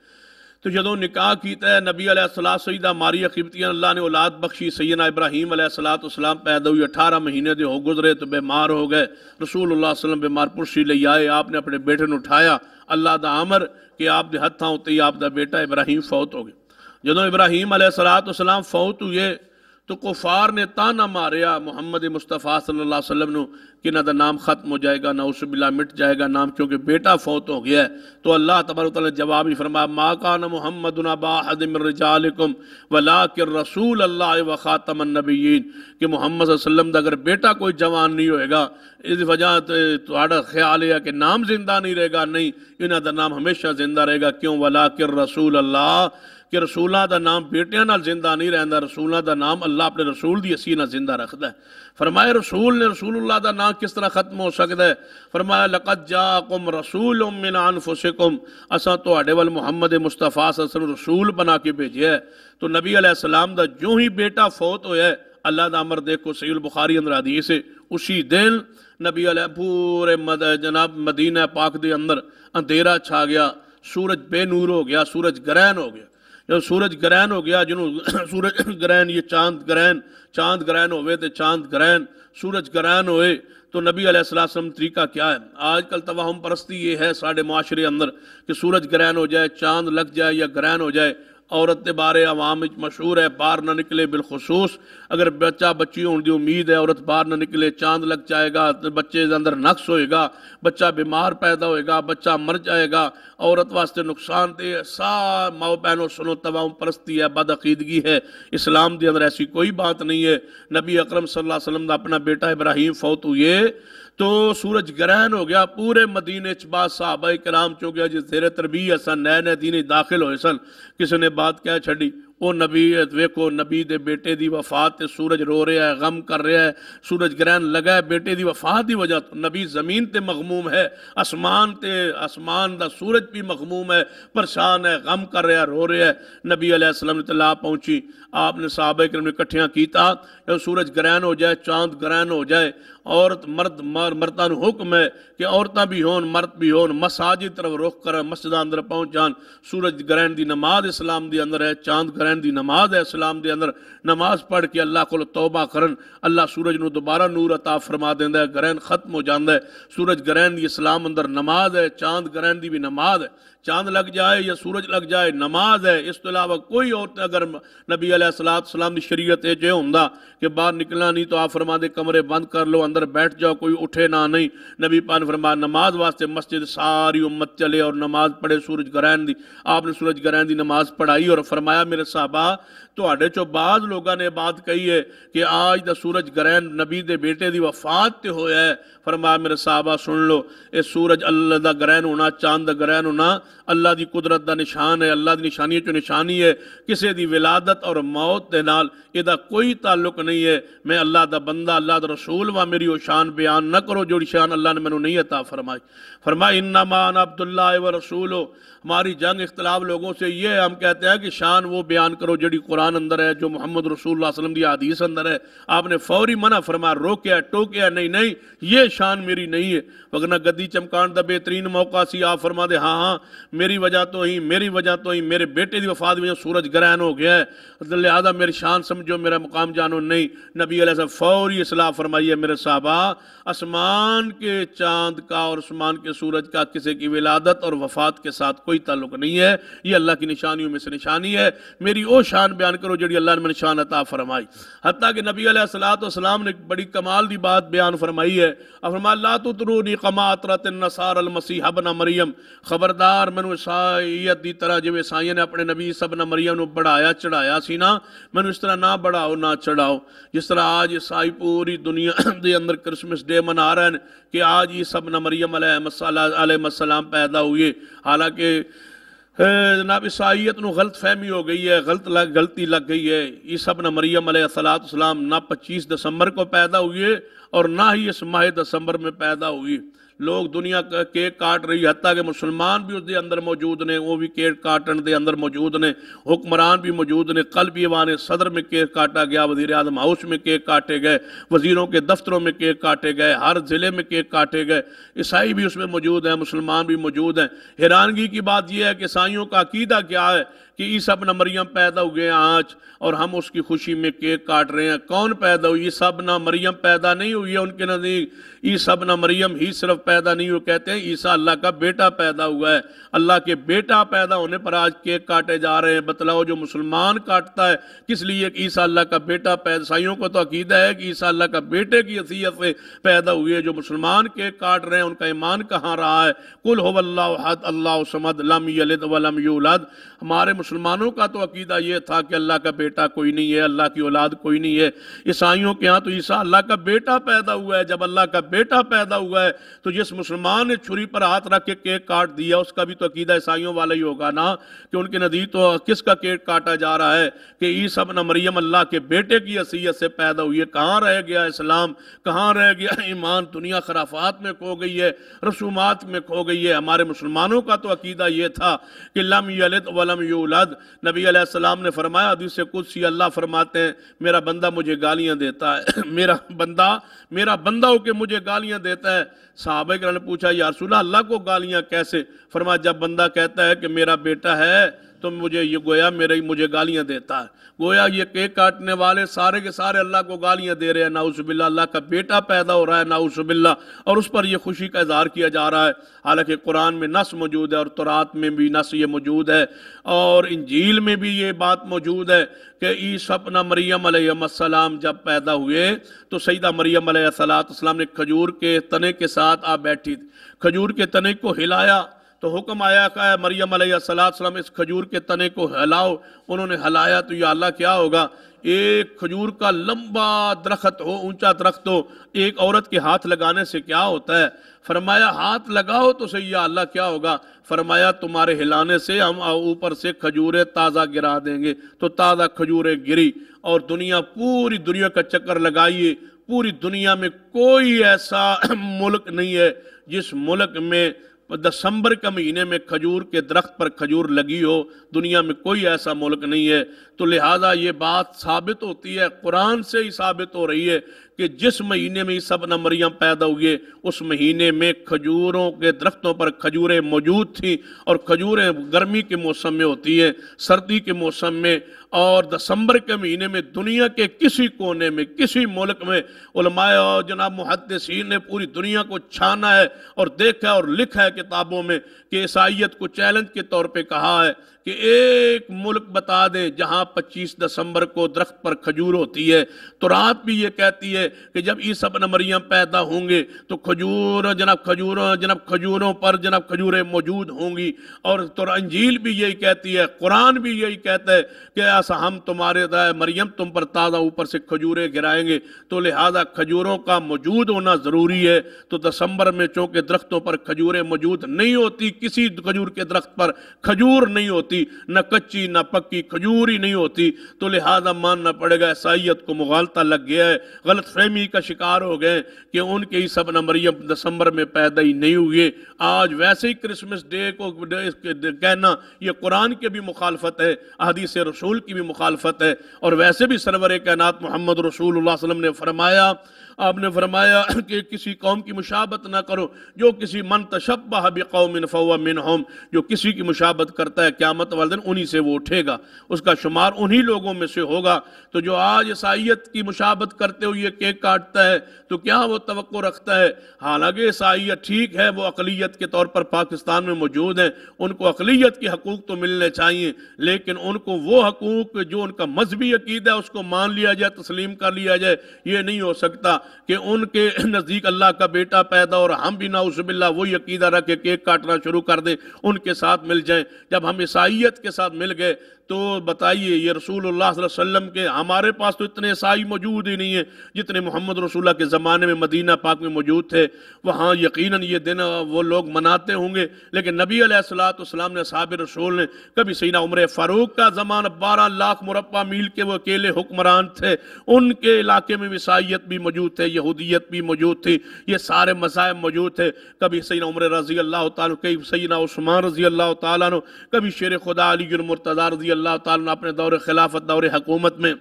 B: تو جدوں نکاح کیتا ہے نبی علیہ السلام سیدہ ماریہ قبطیہ اللہ نے اولاد بخشی. سیدنا ابراہیم علیہ السلام پیدا ہوئی، 18 مہینے دے ہو گزرے تو بیمار ہو گئے. رسول اللہ صلی اللہ علیہ وسلم بیمار پرسی لے آئے، آپ نے اپنے بیٹے نے اٹھایا، اللہ دا امر کہ آپ دے ہتھاں ہوتے ہی آپ دا بیٹا ابراہیم فوت ہو گئے. جدوں ابراہیم علیہ السلام فوت ہوئے تو کفار نے تانا ماریا محمد مصطفیٰ صلی اللہ علیہ وسلم نو کہ نہ دا نام ختم ہو جائے گا، نعوذ باللہ مٹ جائے گا نام، کیونکہ بیٹا فوت ہو گیا ہے. تو اللہ تبارک و تعالیٰ نے جواب ہی فرمایا ما کان محمد ابا احد من رجالکم ولکن رسول اللہ و خاتم النبیین، کہ محمد صلی اللہ علیہ وسلم دا اگر بیٹا کوئی جوان نہیں ہوئے گا اس وجہ تہاڈا خیال ہے کہ نام زندہ نہیں رہے گا، نہیں، انہاں دا نام ہمیشہ زندہ رہے گا. کیوں؟ ولکن رسول اللہ، کہ رسولہ دا نام بیٹیاں نال زندہ نہیں رہندا، رسولہ دا نام اللہ اپنے رسول دی اسی نال زندہ رکھدا ہے. فرمایا رسول نے رسول اللہ دا نام کس طرح ختم ہو سکتا ہے؟ فرمایا لقد جاءکم رسول من انفسکم، اساں تہاڈے ول محمد مصطفیٰ صلی اللہ علیہ وسلم رسول بنا کے بھیجیا ہے. تو نبی علیہ السلام دا جو ہی بیٹا فوت ہویا ہے اللہ دا امر دیکھو صحیح البخاری اندر حدیث ہے، اسی دن نبی علیہ پورے جناب مدینہ پاک دے اندر اندھیرا چھا گیا، سورج بے نور ہو گیا، سورج گرہن ہو گیا. جب سورج گرہن ہو گیا، جنہوں سورج گرہن یہ چاند گرہن ہوئے تو چاند گرہن سورج گرہن ہوئے تو نبی علیہ السلام طریقہ کیا ہے؟ آج کل توہم پرستی یہ ہے ساڑھے معاشرے اندر کہ سورج گرہن ہو جائے، چاند لگ جائے یا گرہن ہو جائے، عورت دے بارے عوام مشہور ہے باہر نہ نکلے. بالخصوص اگر بچہ بچی ہونے دی امید ہے عورت باہر نہ نکلے، چاند لگ جائے گا، بچے دے اندر نقص ہوئے گا، بچہ بیمار پیدا ہوئے گا، بچہ مر جائے گا، عورت واسطے نقصان دہ. ماؤ بہنوں سنو توہم پرستی ہے، بدعقیدگی ہے، اسلام دے اندر ایسی کوئی بات نہیں ہے. نبی اکرم صلی اللہ علیہ وسلم دا اپنا بیٹا ابراہیم فوت ہوئے تو سورج گرہن ہو گیا، پورے مدینے بعد صحابہ کرام چو گیا جس زیر تربیت سن نئے دین داخل ہوئے سن، کسی نے بات کہہ چھڑی وہ نبی ویکو نبی دے بیٹے دی وفات تے سورج رو رہا ہے، غم کر رہا ہے، سورج گرہن لگا ہے بیٹے دی وفات دی وجہ تو نبی زمین تے مغموم ہے، آسمان دا سورج بھی مغموم ہے، پریشان ہے، غم کر رہا ہے، رو رہا ہے. نبی علیہ السلام نے اطلاع پہنچی، آپ نے صحابہ کرام نے اکٹھیاں کیتا جب سورج گرہن ہو جائے، چاند گرہن ہو جائے، عورت مردان حکم ہے کہ عورتاں بھی ہون مرد بھی ہون مساجد طرف رخ کر مسجد اندر پہنچ جان. سورج گرہن دی نماز اسلام دی اندر ہے، چاند گرہن دی نماز ہے اسلام دے اندر، نماز پڑھ کے اللہ کو توبہ کرن، اللہ سورج نو دوبارہ نور عطا فرما دیندا ہے، گرہن ختم ہو جاندا ہے. سورج گرہن دی اسلام اندر نماز ہے، چاند گرہن دی بھی نماز ہے. چاند لگ جائے یا سورج لگ جائے نماز ہے، اس تو علاوہ کوئی اور اگر نبی علیہ السلام دی شریعت ہے جو ہوندا کہ باہر نکلنا نہیں تو آپ فرما دے کمرے بند کر لو، اندر بیٹھ جاؤ، کوئی اٹھے نہ نہیں. نبی پاک نے فرمایا نماز واسطے مسجد ساری امت چلے اور نماز پڑھے سورج گرہن دی. آپ نے سورج گرہن دی نماز پڑھائی اور فرمایا میرے صحابہ تو اڈے چو بعض لوگوں نے بات کہی ہے کہ آج دا سورج گرہن نبی دے بیٹے دی وفات تے ہویا ہے. فرمایا میرے صحابہ سن لو، اے سورج اللہ دا گرہن ہونا، چاند دا گرہن ہونا اللہ دی قدرت دا نشان ہے، اللہ دی نشانی چو نشانی ہے. کسی دی ولادت اور موت دے نال یہ دا کوئی تعلق نہیں ہے. میں اللہ دا بندہ، اللہ دا رسول و میری وہ شان بیان نہ کرو جو شان اللہ نے میں نے نہیں عطا فرمائی. فرمایا انما انا عبداللہ و رسولو. ہماری جنگ اختلاف لوگوں سے یہ ہے، ہم کہتے ہیں کہ شان وہ بیان کرو جڑی قرآن اندر ہے، جو محمد رسول اللہ صلی اللہ علیہ وسلم دی حدیث اندر ہے. آپ نے فوری منع فرمایا، روکیا ٹوکیا، نہیں یہ شان میری نہیں ہے. وگرنہ گدی چمکان دا بہترین موقع سی، آپ فرما دے ہاں میری وجہ تو ہی میرے بیٹے دی وفات میں سورج گرہن ہو گیا ہے، لہذا میری شان سمجھو، میرا مقام جانو. نہیں، نبی علیہ السلام فوری اصلاح فرمائی ہے میرے صحابہ آسمان کے چاند کا اور آسمان کے سورج کا کسی کی ولادت اور وفات کے ساتھ کوئی تعلق نہیں ہے، یہ اللہ کی نشانیوں میں سے نشانی ہے. میری وہ شان بیان بیان کرو جڑی اللہ نے من شان عطا فرمائی. حتیٰ کہ نبی علیہ السلام نے بڑی کمال دی بات بیان فرمائی ہے. فرمایا لا تطرونی کما اطرت النصارى المسیح ابن مریم، خبردار مینو عیسائیت دی طرح جو عیسائیوں نے اپنے نبی عیسی ابن مریم نو بڑھایا چڑھایا سی نا، مینو اس طرح نہ بڑھاؤ نہ چڑھاؤ. جس طرح آج عیسائی پوری دنیا دے اندر کرسمس ڈے منا رہے ہیں کہ آج عیسی ابن مریم علیہ السلام پیدا ہوئے، حالانکہ جناب عیسائیت نو غلط فہمی ہو گئی ہے، غلطی لگ گئی ہے. عیسی ابن مریم علیہ السلام نہ 25 دسمبر کو پیدا ہوئے اور نہ ہی اس ماہ دسمبر میں پیدا ہوئی. لوگ دنیا کا کیک کاٹ رہی، حتیٰ کہ مسلمان بھی اس دے اندر موجود نے، وہ بھی کیک کاٹن دے اندر موجود نے، حکمران بھی موجود نے. کل بھی ایوان صدر میں کیک کاٹا گیا، وزیر اعظم ہاؤس میں کیک کاٹے گئے، وزیروں کے دفتروں میں کیک کاٹے گئے، ہر ضلع میں کیک کاٹے گئے. عیسائی بھی اس میں موجود ہیں، مسلمان بھی موجود ہیں. حیرانگی کی بات یہ ہے کہ عیسائیوں کا عقیدہ کیا ہے کہ عیسی ابن مریم پیدا ہوئے ہیں آج، اور ہم اس کی خوشی میں کیک کاٹ رہے ہیں. کون پیدا ہوئی؟ عیسی ابن مریم پیدا نہیں ہوئی ہے ان کے نزدیک. عیسی ابن مریم ہی صرف پیدا نہیں ہو، کہتے ہیں عیسیٰ اللہ کا بیٹا پیدا ہوا ہے. اللہ کے بیٹا پیدا ہونے پر آج کیک کاٹے جا رہے ہیں. بتلاؤ جو مسلمان کاٹتا ہے کس لیے کہ عیسیٰ اللہ کا بیٹا پیدا. عیسائیوں کو تو عقیدہ ہے کہ عیسیٰ اللہ کا بیٹے کی حیثیت سے پیدا ہوئے. جو مسلمان کیک کاٹ رہے ہیں ان کا ایمان کہاں رہا ہے؟ قل هو اللہ احد اللہ الصمد لم یلد ولم یولد. ہمارے مسلمانوں کا تو عقیدہ یہ تھا کہ اللہ کا بیٹا کوئی نہیں ہے، اللہ کی اولاد کوئی نہیں ہے. عیسائیوں کے ہاں تو عیسیٰ اللہ کا بیٹا پیدا ہوا ہے. جب اللہ کا بیٹا پیدا ہوا ہے تو جس مسلمان نے چھری پر ہاتھ رکھ کے کیک کاٹ دیا اس کا بھی تو عقیدہ عیسائیوں والا ہی ہوگا نا، کہ ان کے نزدیک تو کس کا کیک کاٹا جا رہا ہے کہ عیسی ابن مریم اللہ کے بیٹے کی حیثیت سے پیدا ہوئی ہے. کہاں رہ گیا اسلام؟ کہاں رہ گیا ایمان؟ دنیا خرافات میں کھو گئی ہے، رسومات میں کھو گئی ہے. ہمارے مسلمانوں کا تو عقیدہ یہ تھا کہ لم یلد ولم یولد. نبی علیہ السلام نے فرمایا، حدیث قدسی اللہ فرماتے ہیں میرا بندہ مجھے گالیاں دیتا ہے میرا بندہ ہو کہ مجھے گالیاں دیتا ہے. صحابہ کرام نے پوچھا یا رسول اللہ کو گالیاں کیسے؟ فرمایا جب بندہ کہتا ہے کہ میرا بیٹا ہے تو مجھے گالیاں دیتا ہے. گویا یہ کیک کاٹنے والے سارے کے سارے اللہ کو گالیاں دے رہے ہیں. نعوذ باللہ، اللہ کا بیٹا پیدا ہو رہا ہے نعوذ باللہ، اور اس پر یہ خوشی کا اظہار کیا جا رہا ہے. حالانکہ قرآن میں نص موجود ہے اور تورات میں بھی نص یہ موجود ہے اور انجیل میں بھی یہ بات موجود ہے کہ عیسی ابن مریم علیہ السلام جب پیدا ہوئے تو سیدہ مریم علیہ السلام نے کھجور کے تنے کے ساتھ بیٹھی تھی. کھجور کے تنے کو ہلایا تو حکم آیا کہ مریم علیہ السلام اس کھجور کے تنے کو ہلاؤ. انہوں نے ہلایا تو یا اللہ کیا ہوگا؟ ایک کھجور کا لمبا درخت ہو، اونچا درخت ہو، ایک عورت کے ہاتھ لگانے سے کیا ہوتا ہے؟ فرمایا ہاتھ لگاؤ تو صحیح، یا اللہ کیا ہوگا؟ فرمایا تمہارے ہلانے سے ہم اوپر سے کھجوریں تازہ گرا دیں گے. تو تازہ کھجوریں گری اور پوری دنیا کا چکر لگائیے، پوری دنیا میں کوئی ایسا ملک نہیں ہے جس ملک میں دسمبر کے مہینے میں کھجور کے درخت پر کھجور لگی ہو. دنیا میں کوئی ایسا ملک نہیں ہے. تو لہٰذا یہ بات ثابت ہوتی ہے، قرآن سے ہی ثابت ہو رہی ہے کہ جس مہینے میں عیسی ابن مریم پیدا ہوئے اس مہینے میں کھجوروں کے درختوں پر کھجوریں موجود تھیں. اور کھجوریں گرمی کے موسم میں ہوتی ہیں، سردی کے موسم میں. اور دسمبر کے مہینے میں دنیا کے کسی کونے میں کسی ملک میں علماء اور جناب محدثین نے پوری دنیا کو چھانا ہے اور دیکھا اور لکھا ہے کتابوں میں کہ عیسائیت کو چیلنج کے طور پہ کہا ہے کہ ایک ملک بتا دیں جہاں 25 دسمبر کو درخت پر کھجور ہوتی ہے. تو رات بھی یہ کہتی ہے کہ جب عیسی ابن مریم پیدا ہوں گے تو کھجوروں پر کھجوریں موجود ہوں گی. اور انجیل بھی یہی کہتی ہے، قرآن بھی یہی کہتا ہے کہ ایسا ہم تمہارے مریم تم پر تازہ اوپر سے کھجوریں گرائیں گے. تو لہذا کھجوروں کا موجود ہونا ضروری ہے. تو دسمبر میں چونکہ درختوں پر کھجوریں موجود نہیں ہوتی، کسی کھجور کے درخت پر کھجور نہیں ہوتی، نہ کچی نہ پکی کھجور ہی نہیں ہوتی. تو لہذا ماننا پڑے گا عیسائیت کو مغالطہ لگ گیا ہے، غلط فہمی کا شکار ہو گئے کہ ان کے عیسی ابن مریم دسمبر میں پیدا ہی نہیں ہوئے. آج ویسے ہی کرسمس ڈے کو کہنا یہ قرآن کے بھی مخالفت ہے، احادیث رسول کی بھی مخالفت ہے. اور ویسے بھی سرور کائنات محمد رسول اللہ صلی اللہ علیہ وسلم نے فرمایا، آپ نے فرمایا کہ کسی قوم کی مشابہت نہ کرو. جو کسی من تشبہ بقوم فہو منہم، جو کسی کی مشابہت کرتا ہے قیامت قیامت والے دن انہی سے وہ اٹھے گا، اس کا شمار انہی لوگوں میں سے ہوگا۔ تو جو آج عیسائیت کی مشابہت کرتے ہوئے کیک کاٹتا ہے تو کیا وہ توقع رکھتا ہے؟ حالانکہ عیسائیت ٹھیک ہے، وہ اقلیت کے طور پر پاکستان میں موجود ہیں، ان کو اقلیت کے حقوق تو ملنے چاہیے، لیکن ان کو وہ حقوق جو ان کا مذہبی عقیدہ ہے اس کو مان لیا جائے، تسلیم کر لیا جائے۔ یہ نہیں ہو سکتا کہ ان کے نزدیک اللہ کا بیٹا پیدا اور ہم بھی نعوذ باللہ وہی عقیدہ رکھ کے کیک کاٹنا شروع کر دیں، ان کے ساتھ مل جائیں۔ جب ہم عیسائیت کے ساتھ مل گئے تو بتائیے یہ رسول اللہ صلی اللہ علیہ وسلم کے، ہمارے پاس تو اتنے عیسائی موجود ہی نہیں ہیں جتنے محمد رسول اللہ کے زمانے میں مدینہ پاک میں موجود تھے۔ وہاں یقیناً یہ دن وہ لوگ مناتے ہوں گے، لیکن نبی علیہ السلام نے، اصحاب رسول نے کبھی سیدنا عمر فاروق کا زمانہ 12 لاکھ مربع میل کے وہ اکیلے حکمران تھے، ان کے علاقے میں عیسائیت بھی موجود تھے، یہودیت بھی موجود تھی، یہ سارے مذاہب موجود تھے۔ کبھی سیدنا عمر رضی اللہ تعالیٰ، کبھی سیدنا عثمان رضی اللہ تعالیٰ عنہ، کبھی شیر خدا علی المرتضیٰ رضی اللہ تعالیٰ عنہ اپنے دور خلافت، دور حکومت میں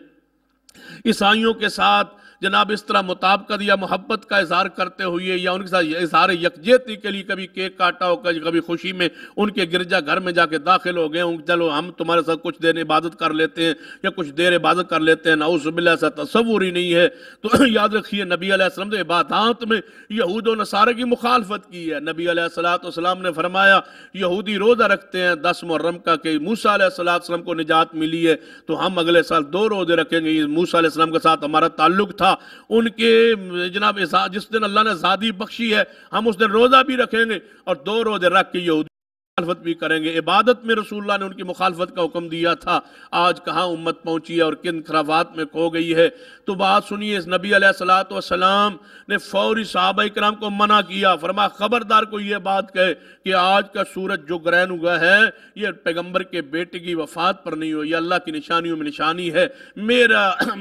B: عیسائیوں کے ساتھ جناب اس طرح مطابقت یا محبت کا اظہار کرتے ہوئے یا ان کے ساتھ اظہار یکجہتی کے لیے کبھی کیک کاٹا ہو، کبھی خوشی میں ان کے گرجا گھر میں جا کے داخل ہو گئے ہوں، چلو ہم تمہارے ساتھ کچھ دیر عبادت کر لیتے ہیں یا کچھ دیر عبادت کر لیتے ہیں، نعوذ باللہ ایسا تصور ہی نہیں ہے۔ تو یاد رکھیے نبی علیہ السلام نے عبادات میں یہود و نصارہ کی مخالفت کی ہے۔ نبی علیہ السلام نے فرمایا یہودی روزہ رکھتے ہیں 10 محرم کا کہ موسیٰ علیہ السلام کو نجات ملی ہے، تو ہم اگلے سال 2 روزے رکھیں گے۔ موسیٰ علیہ السلام کے ساتھ ہمارا تعلق تھا، ان کے جناب جس دن اللہ نے آزادی بخشی ہے ہم اس دن روزہ بھی رکھیں گے اور 2 روزے رکھ کے یہودی مخالفت بھی کریں گے۔ عبادت میں رسول اللہ نے ان کی مخالفت کا حکم دیا تھا، آج کہاں امت پہنچی ہے اور کن خرافات میں کھو گئی ہے۔ تو بات سنیے، اس نبی علیہ السلام نے فوری صحابہ کرام کو منع کیا، فرمایا خبردار کوئی یہ بات کہے کہ آج کا سورج جو گرہن ہوا ہے یہ پیغمبر کے بیٹے کی وفات پر نہیں ہو، یہ اللہ کی نشانیوں میں نشانی ہے،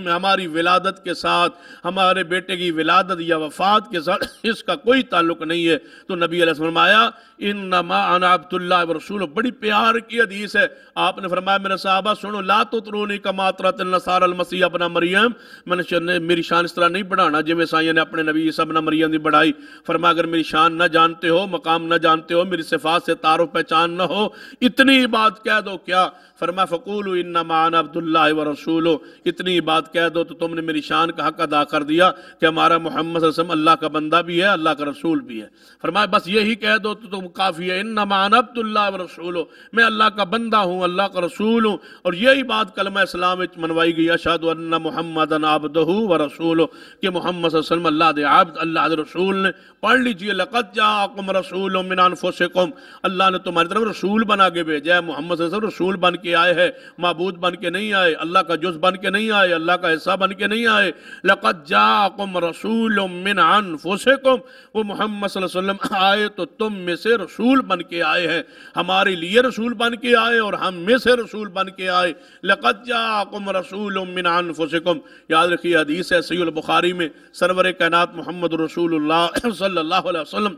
B: ہماری ولادت کے ساتھ، ہمارے بیٹے کی ولادت یا وفات کے ساتھ اس کا کوئی تعلق نہیں ہے۔ تو نبی علیہ السلام فرمایا انما انا عبد اللہ ورسولہ، بڑی پیار کی حدیث ہے۔ آپ نے فرمایا میرے صحابہ سنو، لا تطرونی کما اطرت النصارى المسیح ابن مریم، میں نے میری شان اس طرح نہیں بڑھانا جو عیسائیوں نے اپنے نبی عیسیٰ ابن مریم نے بڑھائی۔ فرمایا اگر میری شان نہ جانتے ہو، مقام نہ جانتے ہو، میری صفات سے تعارف پہچان نہ ہو، اتنی بات کہہ دو۔ کیا؟ فرمایا فقولوا انما انا عبد اللہ ورسولہ، اتنی بات کہہ دو تو تم نے میری شان کا حق ادا کر دیا کہ ہمارا محمد صلی اللہ علیہ وسلم اللہ کا بندہ بھی ہے، اللہ کا رسول بھی ہے۔ فرمایا بس یہی کہہ دو تو تم کافی ہے، انما انا عبد اللہ ورسولہ، میں اللہ کا بندہ ہوں، اللہ کا رسول ہوں۔ اور یہی بات کلمہ اسلام میں منوائی گئی، اشہد ان محمدًا عبدہ ورسولہ، کہ محمد صلی اللہ علیہ وسلم اللہ دے عبد، اللہ دے رسول نے۔ پڑھ لیجئے لقد جاءکم رسول من انفسکم، اللہ نے تمہاری طرف رسول بنا کے بھیجا ہے۔ محمد صلی اللہ علیہ وسلم رسول بن کے آئے ہیں، معبود بن کے نہیں آئے، اللہ کا جز بن کے نہیں آئے، اللہ کا حصہ بن کے نہیں آئے۔ لقد جاءکم رسول من انفسکم، وہ محمد صلی اللہ علیہ وسلم آئے تو تم میں سے رسول بن کے آئے ہیں، ہمارے لیے رسول بن کے آئے اور ہم میں سے رسول بن کے آئے۔ لقد جاءکم رسول من انفسکم، یاد رکھیے حدیث ہے صحیح البخاری میں، سرور کائنات محمد رسول اللہ صلی اللہ علیہ وسلم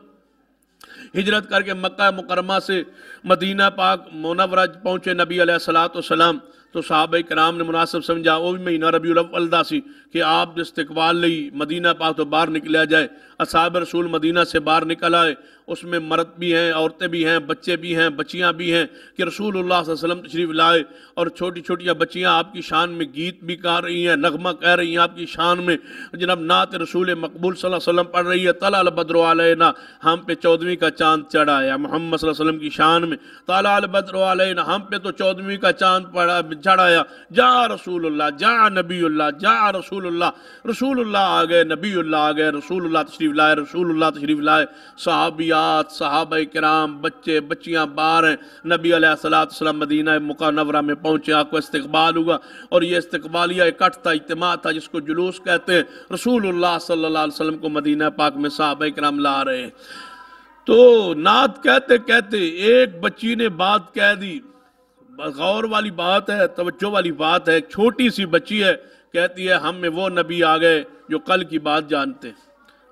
B: ہجرت کر کے مکہ مکرمہ سے مدینہ پاک منورہ پہنچے نبی علیہ السلام، تو صحابہ کرام نے مناسب سمجھا وہ بھی مہینہ ربیع الاول دا سی کہ آپ استقبال لئی مدینہ پاک تو باہر نکلیا جائے۔ اصحاب رسول مدینہ سے باہر نکل آئے، اس میں مرد بھی ہیں، عورتیں بھی ہیں، بچے بھی ہیں، بچیاں بھی ہیں، کہ رسول اللہ صلی اللہ علیہ وسلم تشریف لائے، اور چھوٹی چھوٹیاں بچیاں آپ کی شان میں گیت بھی کہہ رہی ہیں، نغمہ کہہ رہی ہیں آپ کی شان میں، جناب نعت رسول مقبول صلی اللہ علیہ وسلم پڑھ رہی ہے، طلع البدر علینا، ہم پہ 14ویں کا چاند چڑھا ہے، محمد صلی اللہ علیہ وسلم کی شان میں، طلع البدر علینا، ہم پہ تو 14ویں کا چاند چڑھایا، جا رسول اللہ، جا نبی اللہ، جا رسول اللہ، رسول اللہ آ گئے، نبی اللہ آ گئے، رسول اللہ تشریف لائے، رسول اللہ تشریف لائے، صحابیات، صحابہ کرام، بچے بچیاں باہر ہیں، نبی علیہ السلام مدینہ منورہ میں پہنچے، آپ کو استقبال ہوا، اور یہ استقبالیہ اکٹھ تھا، اجتماع تھا جس کو جلوس کہتے ہیں، رسول اللہ صلی اللہ علیہ وسلم کو مدینہ پاک میں صحابہ کرام لا رہے ہیں۔ تو نعت کہتے کہتے ایک بچی نے بات کہہ دی، غور والی بات ہے، توجہ والی بات ہے، چھوٹی سی بچی ہے، کہتی ہے ہم میں وہ نبی آ گئے جو کل کی بات جانتے ہیں،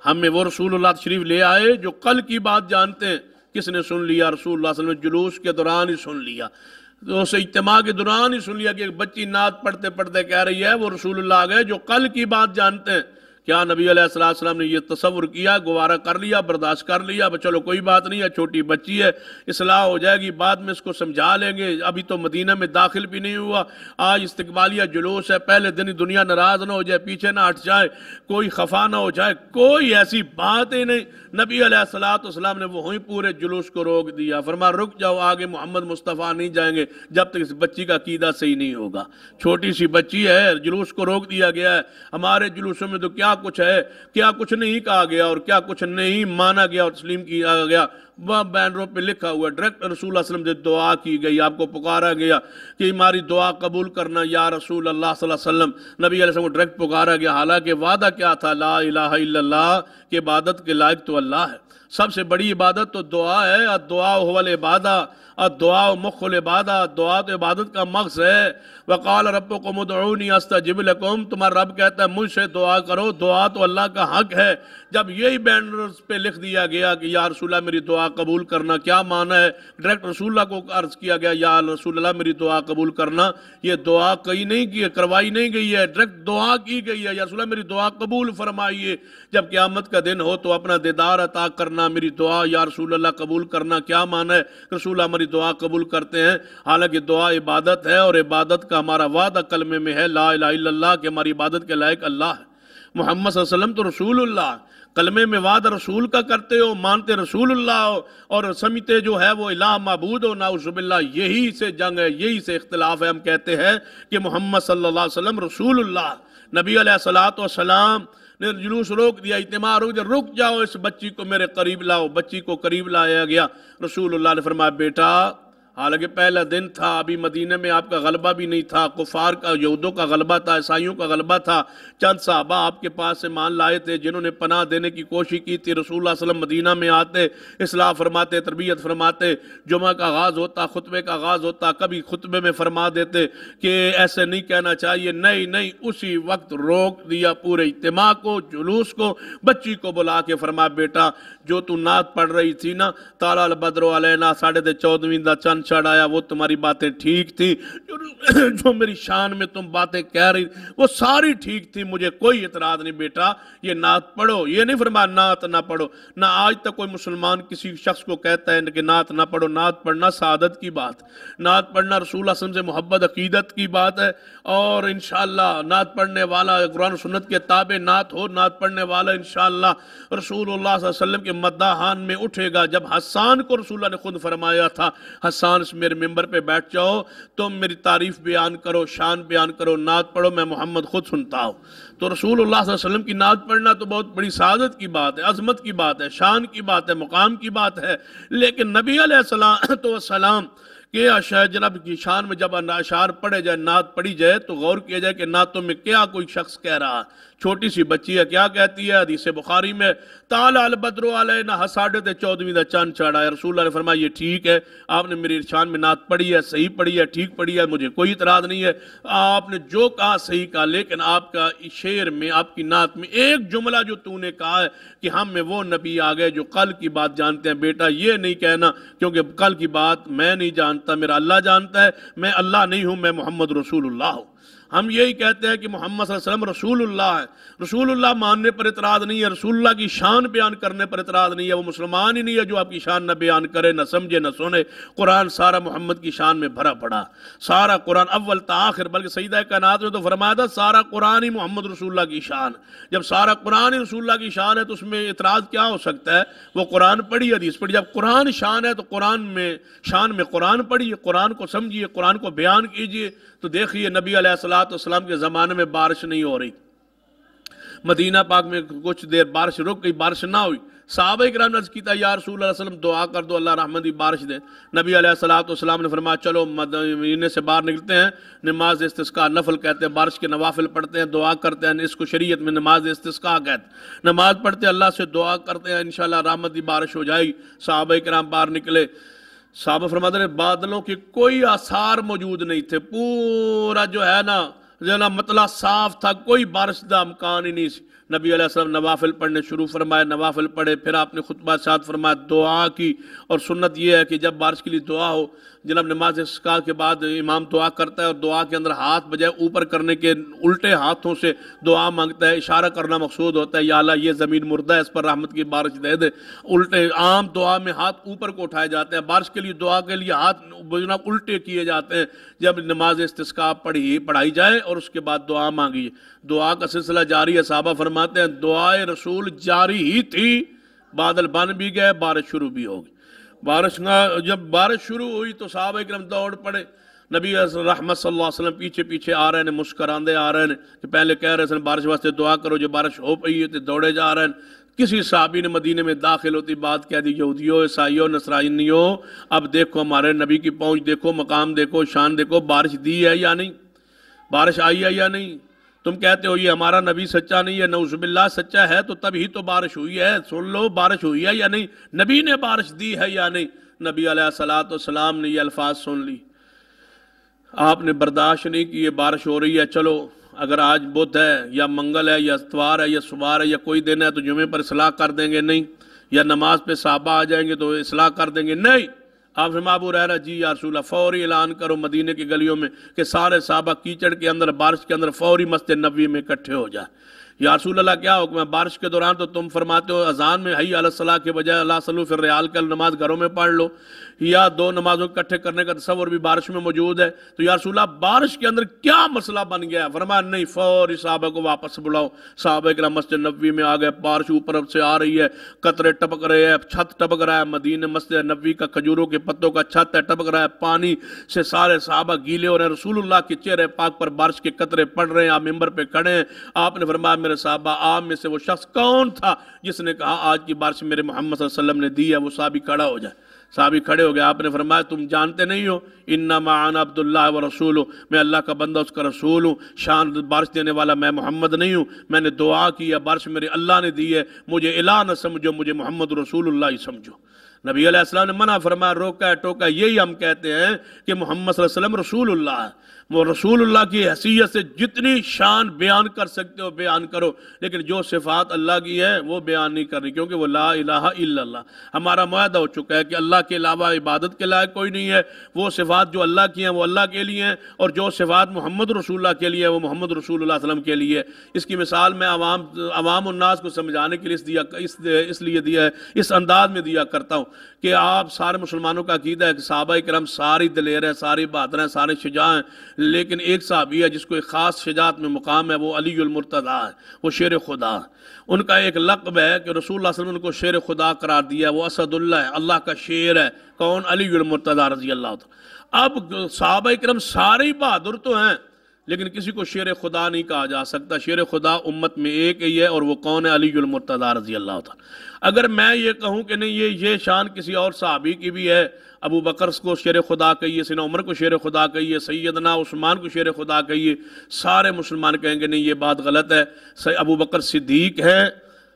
B: ہم میں وہ رسول اللہ تشریف لے آئے جو کل کی بات جانتے ہیں۔ کس نے سن لیا؟ رسول اللہ صلی اللہ علیہ وسلم نے جلوس کے دوران ہی سن لیا، تو اس اجتماع کے دوران ہی سن لیا کہ ایک بچی نعت پڑھتے پڑھتے کہہ رہی ہے وہ رسول اللہ آ گئے جو کل کی بات جانتے ہیں۔ کیا نبی علیہ السلام نے یہ تصور کیا، گوارا کر لیا، برداشت کر لیا، چلو کوئی بات نہیں ہے، چھوٹی بچی ہے، اصلاح ہو جائے گی، بعد میں اس کو سمجھا لیں گے، ابھی تو مدینہ میں داخل بھی نہیں ہوا، آج استقبالیہ جلوس ہے، پہلے دن ہی دنیا ناراض نہ ہو جائے، پیچھے نہ ہٹ جائے، کوئی خفا نہ ہو جائے، کوئی ایسی بات ہی نہیں۔ نبی علیہ السلام نے وہیں پورے جلوس کو روک دیا، فرمایا رک جاؤ، آگے محمد مصطفیٰ نہیں جائیں گے جب تک اس بچی کا عقیدہ صحیح نہیں ہوگا، چھوٹی سی بچی ہے، جلوس کو روک دیا گیا ہے۔ ہمارے جلوسوں میں تو کیا کچھ ہے، کیا کچھ نہیں کہا گیا اور کیا کچھ نہیں مانا گیا اور تسلیم کیا گیا، وہ بینروں پہ لکھا ہوا ہے، ڈائریکٹ رسول اللہ صلی اللہ علیہ وسلم سے دعا کی گئی، آپ کو پکارا گیا کہ ہماری دعا قبول کرنا یا رسول اللہ صلی اللہ علیہ وسلم۔ نبی علیہ السلام کو ڈائریکٹ پکارا گیا، حالانکہ وعدہ کیا تھا، لا الہ الا اللہ، کہ عبادت کے لائق تو اللہ ہے، سب سے بڑی عبادت تو دعا ہے، الدعاء هو العبادہ، الدعاء مخ العبادہ، دعا تو عبادت کا مغز ہے۔ وقال ربکم ادعونی استجب لکم، تمہارا رب کہتا ہے مجھ سے دعا کرو، دعا تو اللہ کا حق ہے۔ جب یہی بینرز پہ لکھ دیا گیا کہ یا رسول اللہ میری دعا قبول کرنا، کیا معنی ہے؟ ڈائریکٹ رسول اللہ کو عرض کیا گیا یا رسول اللہ میری دعا قبول کرنا، یہ دعا کہیں نہیں کی، کروائی نہیں گئی ہے، ڈائریکٹ دعا کی گئی ہے، یا رسول اللہ میری دعا قبول فرمائیے، جب قیامت کا دن ہو تو اپنا دیدار عطا کرنا، میری دعا یا رسول اللہ قبول کرنا، کیا معنی ہے؟ رسول اللہ ہماری دعا قبول کرتے ہیں، حالانکہ دعا عبادت ہے، اور عبادت کا ہمارا وعدہ کلمے میں ہے، لا الہ الا اللہ، کہ ہماری عبادت کے لائق اللہ ہے۔ محمد صلی اللہ علیہ وسلم تو رسول اللہ، کلمے میں وعدہ رسول کا کرتے ہو، مانتے رسول اللہ ہو، اور سمجھتے جو ہے وہ الہ معبود ہو، نعوذ باللہ، یہی سے جنگ ہے، یہی سے اختلاف ہے۔ ہم کہتے ہیں کہ محمد صلی اللہ علیہ وسلم رسول اللہ، نبی علیہ السلام نے جلوس روک دیا، اجتماع روک دیا، رک جاؤ، اس بچی کو میرے قریب لاؤ، بچی کو قریب لایا گیا، رسول اللہ نے فرمایا بیٹا، حالانکہ پہلا دن تھا، ابھی مدینہ میں آپ کا غلبہ بھی نہیں تھا، کفار کا، یہودوں کا غلبہ تھا، عیسائیوں کا غلبہ تھا، چند صحابہ آپ کے پاس سے مان لائے تھے جنہوں نے پناہ دینے کی کوشش کی تھی، رسول اللہ صلی اللہ علیہ وسلم مدینہ میں آتے، اصلاح فرماتے، تربیت فرماتے، جمعہ کا آغاز ہوتا، خطبے کا آغاز ہوتا، کبھی خطبے میں فرما دیتے کہ ایسے نہیں کہنا چاہیے، نہیں، اسی وقت روک دیا پورے اجتماع کو، جلوس کو، بچی کو بلا کے فرمایا بیٹا جو تو نعت پڑھ رہی تھی نا، طلع البدر علینا، 14.5 دا چند چڑھایا، وہ تمہاری باتیں ٹھیک تھی، جو میری شان میں تم باتیں کہہ رہی وہ ساری ٹھیک تھی، مجھے کوئی اعتراض نہیں، بیٹا یہ نعت پڑھو۔ یہ نہیں فرمایا نعت نہ پڑھو، نہ آج تک کوئی مسلمان کسی شخص کو کہتا ہے کہ نعت نہ پڑھو۔ نعت پڑھنا سعادت کی بات، نعت پڑھنا رسول اللہ صلی اللہ علیہ وسلم سے محبت عقیدت کی بات ہے، اور انشاءاللہ نعت پڑھنے والا قرآن و سنت کے تابع نعت ہو، نعت پڑھنے والا انشاءاللہ رسول اللہ صلی اللہ علیہ وسلم کے مداحان میں اٹھے گا۔ جب حسان کو رسول اللہ نے خود فرمایا تھا، حسان اس میرے ممبر پہ بیٹھ جاؤ، تم میری تعریف بیان کرو، شان بیان کرو، نعت پڑھو، میں محمد خود سنتا ہوں۔ تو رسول اللہ صلی اللہ علیہ وسلم کی نعت پڑھنا تو بہت بڑی سعادت کی بات ہے، عظمت کی بات ہے، شان کی بات ہے، مقام کی بات ہے، لیکن نبی علیہ السلام کہ جناب کی شان میں جب اشعار پڑھے جائے، نعت پڑھی جائے، تو غور کیا جائے کہ نعتوں میں کیا کوئی شخص کہہ رہا، چھوٹی سی بچی ہے، کیا کہتی ہے؟ حدیث بخاری میں طلع البدر علینا، 14.5 دا چاند چڑھا ہے، رسول اللہ نے فرمایا یہ ٹھیک ہے، آپ نے میری شان میں نعت پڑھی ہے، صحیح پڑھی ہے، ٹھیک پڑھی ہے، مجھے کوئی اعتراض نہیں ہے، آپ نے جو کہا صحیح کہا، لیکن آپ کا شعر میں، آپ کی نعت میں ایک جملہ جو تو نے کہا ہے کہ ہم میں وہ نبی آ گئے جو کل کی بات جانتے ہیں، بیٹا یہ نہیں کہنا، کیونکہ کل کی بات میں نہیں جانتا، میرا اللہ جانتا ہے، میں اللہ نہیں ہوں، میں محمد رسول اللہ ہوں۔ ہم یہی کہتے ہیں کہ محمد صلی اللہ علیہ وسلم رسول اللہ ہے، رسول اللہ ماننے پر اعتراض نہیں ہے، رسول اللہ کی شان بیان کرنے پر اعتراض نہیں ہے، وہ مسلمان ہی نہیں ہے جو آپ کی شان نہ بیان کرے، نہ سمجھے، نہ سنے۔ قرآن سارا محمد کی شان میں بھرا پڑا، سارا قرآن اول تا آخر، بلکہ سیدہ کائنات نے تو فرمایا تھا سارا قرآن ہی محمد رسول اللہ کی شان۔ جب سارا قرآن ہی رسول اللہ کی شان ہے تو اس میں اعتراض کیا ہو سکتا ہے؟ وہ قرآن پڑھی، حدیث پڑھی، جب قرآن شان ہے تو قرآن میں شان میں قرآن پڑھیے، قرآن کو سمجھیے، قرآن کو بیان کیجئے۔ تو دیکھیے نبی علیہ السلام کے زمانے میں بارش نہیں ہو رہی، مدینہ پاک میں کچھ دیر بارش رک گئی، بارش نہ ہوئی، صحابہ کرام نے عرض کیا یا رسول اللہ صلی اللہ علیہ وسلم دعا کر دو اللہ رحمت دی بارش دے۔ نبی علیہ السلام نے فرمایا چلو مدینے سے باہر نکلتے ہیں، نماز استسقاء نفل کہتے ہیں، بارش کے نوافل پڑھتے ہیں، دعا کرتے ہیں، اس کو شریعت میں نماز استسقاء کہتے ہیں، نماز پڑھتے ہیں، اللہ سے دعا کرتے ہیں، انشاءاللہ رحمت دی بارش ہو جائے گی۔ صحابہ کرام باہر نکلے، صحابہ فرماتے ہیں بادلوں کے کوئی آثار موجود نہیں تھے، پورا جو ہے نا مطلع صاف تھا، کوئی بارش دا امکان ہی نہیں سی۔ نبی علیہ السلام نوافل پڑھنے شروع فرمائے، نوافل پڑھے، پھر آپ نے خطبہ ارشاد فرمایا، دعا کی، اور سنت یہ ہے کہ جب بارش کے لیے دعا ہو جناب نماز استسقاء کے بعد امام دعا کرتا ہے اور دعا کے اندر ہاتھ بجائے اوپر کرنے کے الٹے ہاتھوں سے دعا مانگتا ہے، اشارہ کرنا مقصود ہوتا ہے یا اللہ یہ زمین مردہ ہے اس پر رحمت کی بارش دے دے۔ الٹے عام دعا میں ہاتھ اوپر کو اٹھائے جاتے ہیں، بارش کے لیے دعا کے لیے ہاتھ جناب الٹے کیے جاتے ہیں جب نماز استسقاء پڑھائی جائے اور اس کے بعد دعا مانگی۔ دعا کا سلسلہ جاری ہے، صحابہ فرماتے ہیں دعائے رسول جاری ہی تھی، بادل بن بھی گئے، بارش شروع بھی ہوگی۔ جب بارش شروع ہوئی تو صحابہ اکرام دوڑ پڑے، نبی رحمت صلی اللہ علیہ وسلم پیچھے پیچھے آ رہے ہیں، مسکراندے آ رہے ہیں کہ پہلے کہہ رہے ہیں بارش واسطے دعا کرو، جو بارش ہو پئی ہے تو دوڑے جا رہے ہیں۔ کسی صحابی نے مدینے میں داخل ہوتی بات کہہ دی، یہودیوں، عیسائیوں، نصرانیوں، اب دیکھو ہمارے نبی کی پہنچ دیکھو، مقام دیکھو، شان دیکھو، بارش دی ہے یا نہیں، بارش آئی ہے یا نہیں۔ تم کہتے ہو یہ ہمارا نبی سچا نہیں ہے، نعوذ باللہ سچا ہے تو تب ہی تو بارش ہوئی ہے، سن لو بارش ہوئی ہے یا نہیں، نبی نے بارش دی ہے یا نہیں۔ نبی علیہ السلام نے یہ الفاظ سن لی، آپ نے برداشت نہیں کی، یہ بارش ہو رہی ہے، چلو اگر آج بدھ ہے یا منگل ہے یا اتوار ہے یا سوار ہے یا کوئی دن ہے تو جمعے پر اصلاح کر دیں گے، نہیں، یا نماز پہ صحابہ آ جائیں گے تو اصلاح کر دیں گے، نہیں۔ آپ فرمایا ابو ہریرہ جی یا رسول اللہ، فوری اعلان کرو مدینے کی گلیوں میں کہ سارے صحابہ کیچڑ کے اندر، بارش کے اندر فوری مسجد نبوی میں اکٹھے ہو جائیں۔ یا رسول اللہ کیا حکم ہے؟ بارش کے دوران تو تم فرماتے ہو اذان میں حی علی الصلاۃ کے بجائے اللہ صلو فی الرحال کا نماز گھروں میں پڑھ لو، یا دو نمازوں اکٹھے کرنے کا تصور بھی بارش میں موجود ہے، تو یا رسول اللہ بارش کے اندر کیا مسئلہ بن گیا؟ فرمایا نہیں، فوری صحابہ کو واپس بلاؤ۔ صحابہ کرام مسجد نبوی میں آ گئے، بارش اوپر سے آ رہی ہے، قطرے ٹپک رہے ہیں، چھت ٹپک رہا ہے، مدینہ مسجد نبوی کا کھجوروں کے پتوں کا چھت ہے، ٹپک رہا ہے، پانی سے سارے صحابہ گیلے ہو رہے ہیں، رسول اللہ کے چہرے پاک پر بارش کے قطرے پڑ رہے ہیں، آپ ممبر پہ کھڑے ہیں۔ آپ نے فرمایا میرے صحابہ، آپ میں سے وہ شخص کون تھا جس نے کہا آج کی بارش میرے محمد صلی اللہ علیہ وسلم نے دی ہے؟ وہ صحابی کھڑا ہو جائے۔ صحابی کھڑے ہو گئے، آپ نے فرمایا تم جانتے نہیں ہو انما انا عبد اللہ ورسولہ، میں اللہ کا بندہ اس کا رسول ہوں، شان بارش دینے والا میں محمد نہیں ہوں، میں نے دعا کی ہے، بارش میرے اللہ نے دی ہے، مجھے الہ نہ سمجھو، مجھے محمد رسول اللہ ہی سمجھو۔ نبی علیہ السلام نے منع فرمایا، روکا ہے ٹوکا، یہی ہم کہتے ہیں کہ محمد صلی اللہ علیہ وسلم رسول اللہ ہے، وہ رسول اللہ کی حیثیت سے جتنی شان بیان کر سکتے ہو بیان کرو، لیکن جو صفات اللہ کی ہے وہ بیان نہیں کرنی، کیونکہ وہ لا الہ الا اللہ، ہمارا معاہدہ ہو چکا ہے کہ اللہ کے علاوہ عبادت کے لائق کوئی نہیں ہے، وہ صفات جو اللہ کی ہیں وہ اللہ کے لیے ہیں، اور جو صفات محمد رسول اللہ کے لیے ہیں وہ محمد رسول اللہ صلی اللہ علیہ وسلم کے لیے۔ اس کی مثال میں عوام الناس کو سمجھانے کے لیے اس لیے دیا ہے، اس انداز میں دیا کرتا ہوں کہ آپ سارے مسلمانوں کا عقیدہ ہے کہ صحابہ کرام ساری دلیر ہیں، ساری بہادر ہیں، سارے شجاع ہیں، لیکن ایک صحابی ہے جس کو ایک خاص شجاعت میں مقام ہے، وہ علی المرتضیٰ ہے، وہ شیر خدا ہے۔ ان کا ایک لقب ہے کہ رسول اللہ صلی اللہ علیہ وسلم نے ان کو شیر خدا قرار دیا ہے، وہ اسد اللہ ہے، اللہ کا شیر ہے۔ کون؟ علی المرتضیٰ رضی اللہ عنہ۔ اب صحابہ کرام سارے ہی بہادر تو ہیں، لیکن کسی کو شیر خدا نہیں کہا جا سکتا، شیر خدا امت میں ایک ہی ہے، اور وہ کون ہے؟ علی المرتضیٰ رضی اللہ عنہ۔ اگر میں یہ کہوں کہ نہیں یہ شان کسی اور صحابی کی بھی ہے، ابو بکر کو شیر خدا کہیے، سیدنا عمر کو شیر خدا کہیے، سیدنا عثمان کو شیر خدا کہیے، سارے مسلمان کہیں گے نہیں یہ بات غلط ہے۔ ابو بکر صدیق ہے،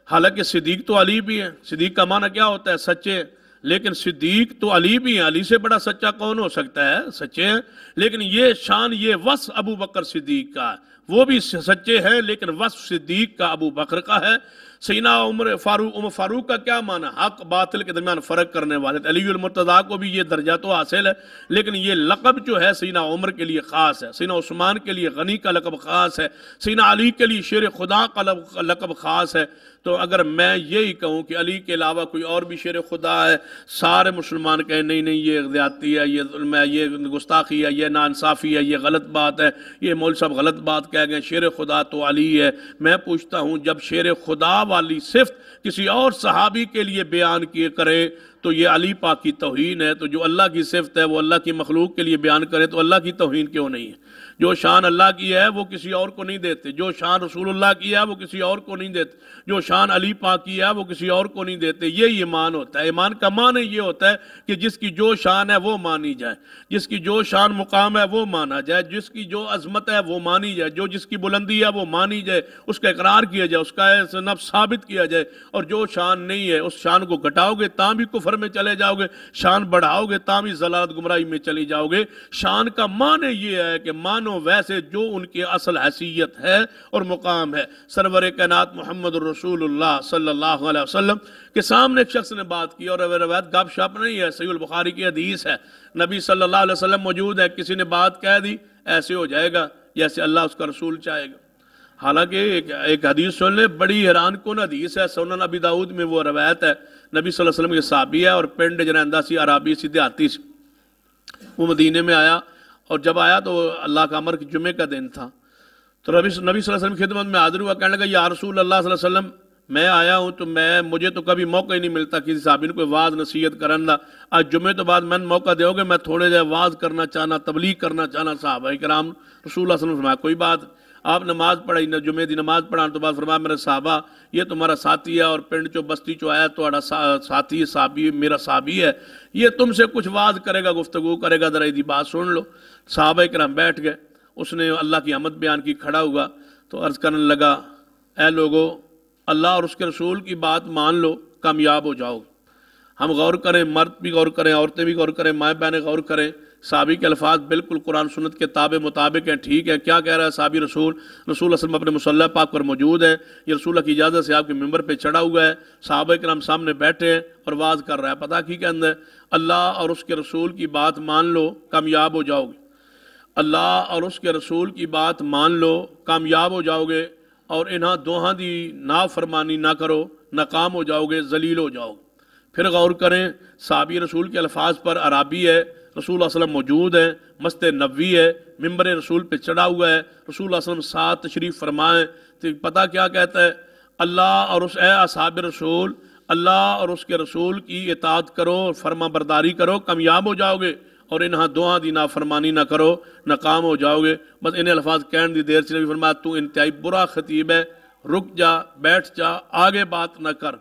B: حالانکہ صدیق تو علی بھی ہے، صدیق کا معنی کیا ہوتا ہے؟ سچے، لیکن صدیق تو علی بھی ہیں، علی سے بڑا سچا کون ہو سکتا ہے؟ سچے ہیں، لیکن یہ شان، یہ وصف ابو بکر صدیق کا ہے، وہ بھی سچے ہیں لیکن وصف صدیق کا ابو بکر کا ہے۔ سیدنا عمر فاروق کا کیا معنی؟ حق باطل کے درمیان فرق کرنے والے۔ علی المرتضیٰ کو بھی یہ درجہ تو حاصل ہے، لیکن یہ لقب جو ہے سیدنا عمر کے لیے خاص ہے، سیدنا عثمان کے لیے غنی کا لقب خاص ہے، سیدنا علی کے لیے شیر خدا کا لقب خاص ہے۔ تو اگر میں یہی کہوں کہ علی کے علاوہ کوئی اور بھی شیر خدا ہے، سارے مسلمان کہیں نہیں نہیں یہ زیادتی ہے، یہ ظلم ہے، یہ گستاخی ہے، یہ ناانصافی ہے، یہ غلط بات ہے، یہ مولوی صاحب غلط بات کہہ گئے، شیر خدا تو علی ہے۔ میں پوچھتا ہوں جب شیر خدا والی صفت کسی اور صحابی کے لیے بیان کیے کرے تو یہ علی پاک کی توہین ہے، تو جو اللہ کی صفت ہے وہ اللہ کی مخلوق کے لیے بیان کرے تو اللہ کی توہین کیوں نہیں ہے؟ جو شان اللہ کی ہے وہ کسی اور کو نہیں دیتے، جو شان رسول اللہ کی ہے وہ کسی اور کو نہیں دیتے، جو شان علی پاک کی ہے وہ کسی اور کو نہیں دیتے۔ یہ ایمان ہوتا ہے۔ ایمان کا معنی یہ ہوتا ہے کہ جس کی جو شان ہے وہ مانی جائے، جس کی جو شان مقام ہے وہ مانا جائے، جس کی جو عظمت ہے وہ مانی جائے، جو جس کی بلندی ہے وہ مانی جائے، اس کا اقرار کیا جائے، اس کا نفس ثابت کیا جائے، اور جو شان نہیں ہے اس شان کو گھٹاؤ گے تاں بھی کفر کفر میں چلے جاؤ گے، شان بڑھاؤ گے تاں بھی ضلالت گمراہی میں چلی جاؤ گے۔ شان کا معنی یہ ہے کہ مانو ویسے جو ان کی اصل حیثیت ہے اور مقام ہے۔ سرور کائنات محمد الرسول اللہ صلی اللہ علیہ وسلم کے سامنے ایک شخص نے بات کی، اور روایت گپ شپ نہیں ہے، صحیح البخاری کی حدیث ہے، نبی صلی اللہ علیہ وسلم موجود ہے، کسی نے بات کہہ دی ایسے ہو جائے گا جیسے اللہ اس کا رسول چاہے گا۔ حالانکہ ایک حدیث سن لیں، بڑی حیران کن حدیث ہے، سنن ابی داؤد میں وہ روایت ہے، نبی صلی اللہ علیہ وسلم کے صحابی ہے اور پنڈ جرندہ سی عرابی سی دیہاتی سی، وہ مدینے میں آیا، اور جب آیا تو اللہ کا امر جمعے کا دن تھا، تو نبی صلی اللہ علیہ وسلم کی خدمت میں حاضر ہوا، کہنے لگا یا رسول اللہ صلی اللہ علیہ وسلم میں آیا ہوں تو مجھے تو کبھی موقع ہی نہیں ملتا کسی صحابی نے کوئی واز نصیحت کرن دا، آج جمعے تو بعد میں موقع دیو گے، میں تھوڑے جائے واز کرنا چاہنا، تبلیغ کرنا چاہنا صحابہ کرام۔ رسول اللہ صلی اللہ علیہ وسلم فرمایا کوئی بات، آپ نماز پڑھائی، جمعے دی نماز پڑھان تو بعد فرمایا میرے صحابہ یہ تمہارا ساتھی ہے اور پنڈ چو بستی چو آیا تو ساتھی صحابی میرا صحابی ہے، یہ تم سے کچھ واز کرے گا، گفتگو کرے گا، ذرا دی بات سن لو۔ صحابہ کرام بیٹھ گئے، اس نے اللہ کی حمد بیان کی، کھڑا ہوا تو عرض کرنے لگا اے لوگو اللہ اور اس کے رسول کی بات مان لو، کامیاب ہو جاؤ۔ ہم غور کریں، مرد بھی غور کریں، عورتیں بھی غور کریں، مائیں بہنیں غور کریں، صحابی کے الفاظ بالکل قرآن سنت کے تابع مطابق ہیں، ٹھیک ہے، کیا کہہ رہا ہے صحابی رسول اللہ صلی علیہ وسلم اپنے مصلی پاک پر موجود ہے، یہ رسول اللہ کی اجازت سے آپ کے ممبر پہ چڑھا ہوا ہے، صحابہ کرام سامنے بیٹھے ہیں اور واز کر رہا ہے، پتہ کی کہ اندر اللہ اور اس کے رسول کی بات مان لو کامیاب ہو جاؤ گے، اللہ اور اس کے رسول کی بات مان لو کامیاب ہو جاؤ گے، اور انہاں دوہاں دی نافرمانی نہ کرو ناکام ہو جاؤ گے، ذلیل ہو جاؤ گے۔ پھر غور کریں صحابی رسول کے الفاظ پر، عرابی ہے، رسول اللہ صلی اللہ علیہ وسلم موجود ہے، مسجد نبوی ہے، ممبر رسول پہ چڑھا ہوا ہے، رسول اللہ صلی اللہ علیہ وسلم ساتھ تشریف فرمائیں، تو پتہ کیا کہتا ہے اللہ اور اے اصحاب رسول، اللہ اور اس کے رسول کی اطاعت کرو، فرما برداری کرو، کامیاب ہو جاؤ گے، اور انہاں دعا دی نافرمانی نہ کرو ناکام ہو جاؤ گے۔ بس انہیں الفاظ کہنے دی دیر سے نبی فرمایا تو انتہائی برا خطیب ہے، رک جا، بیٹھ جا، آگے بات نہ کر۔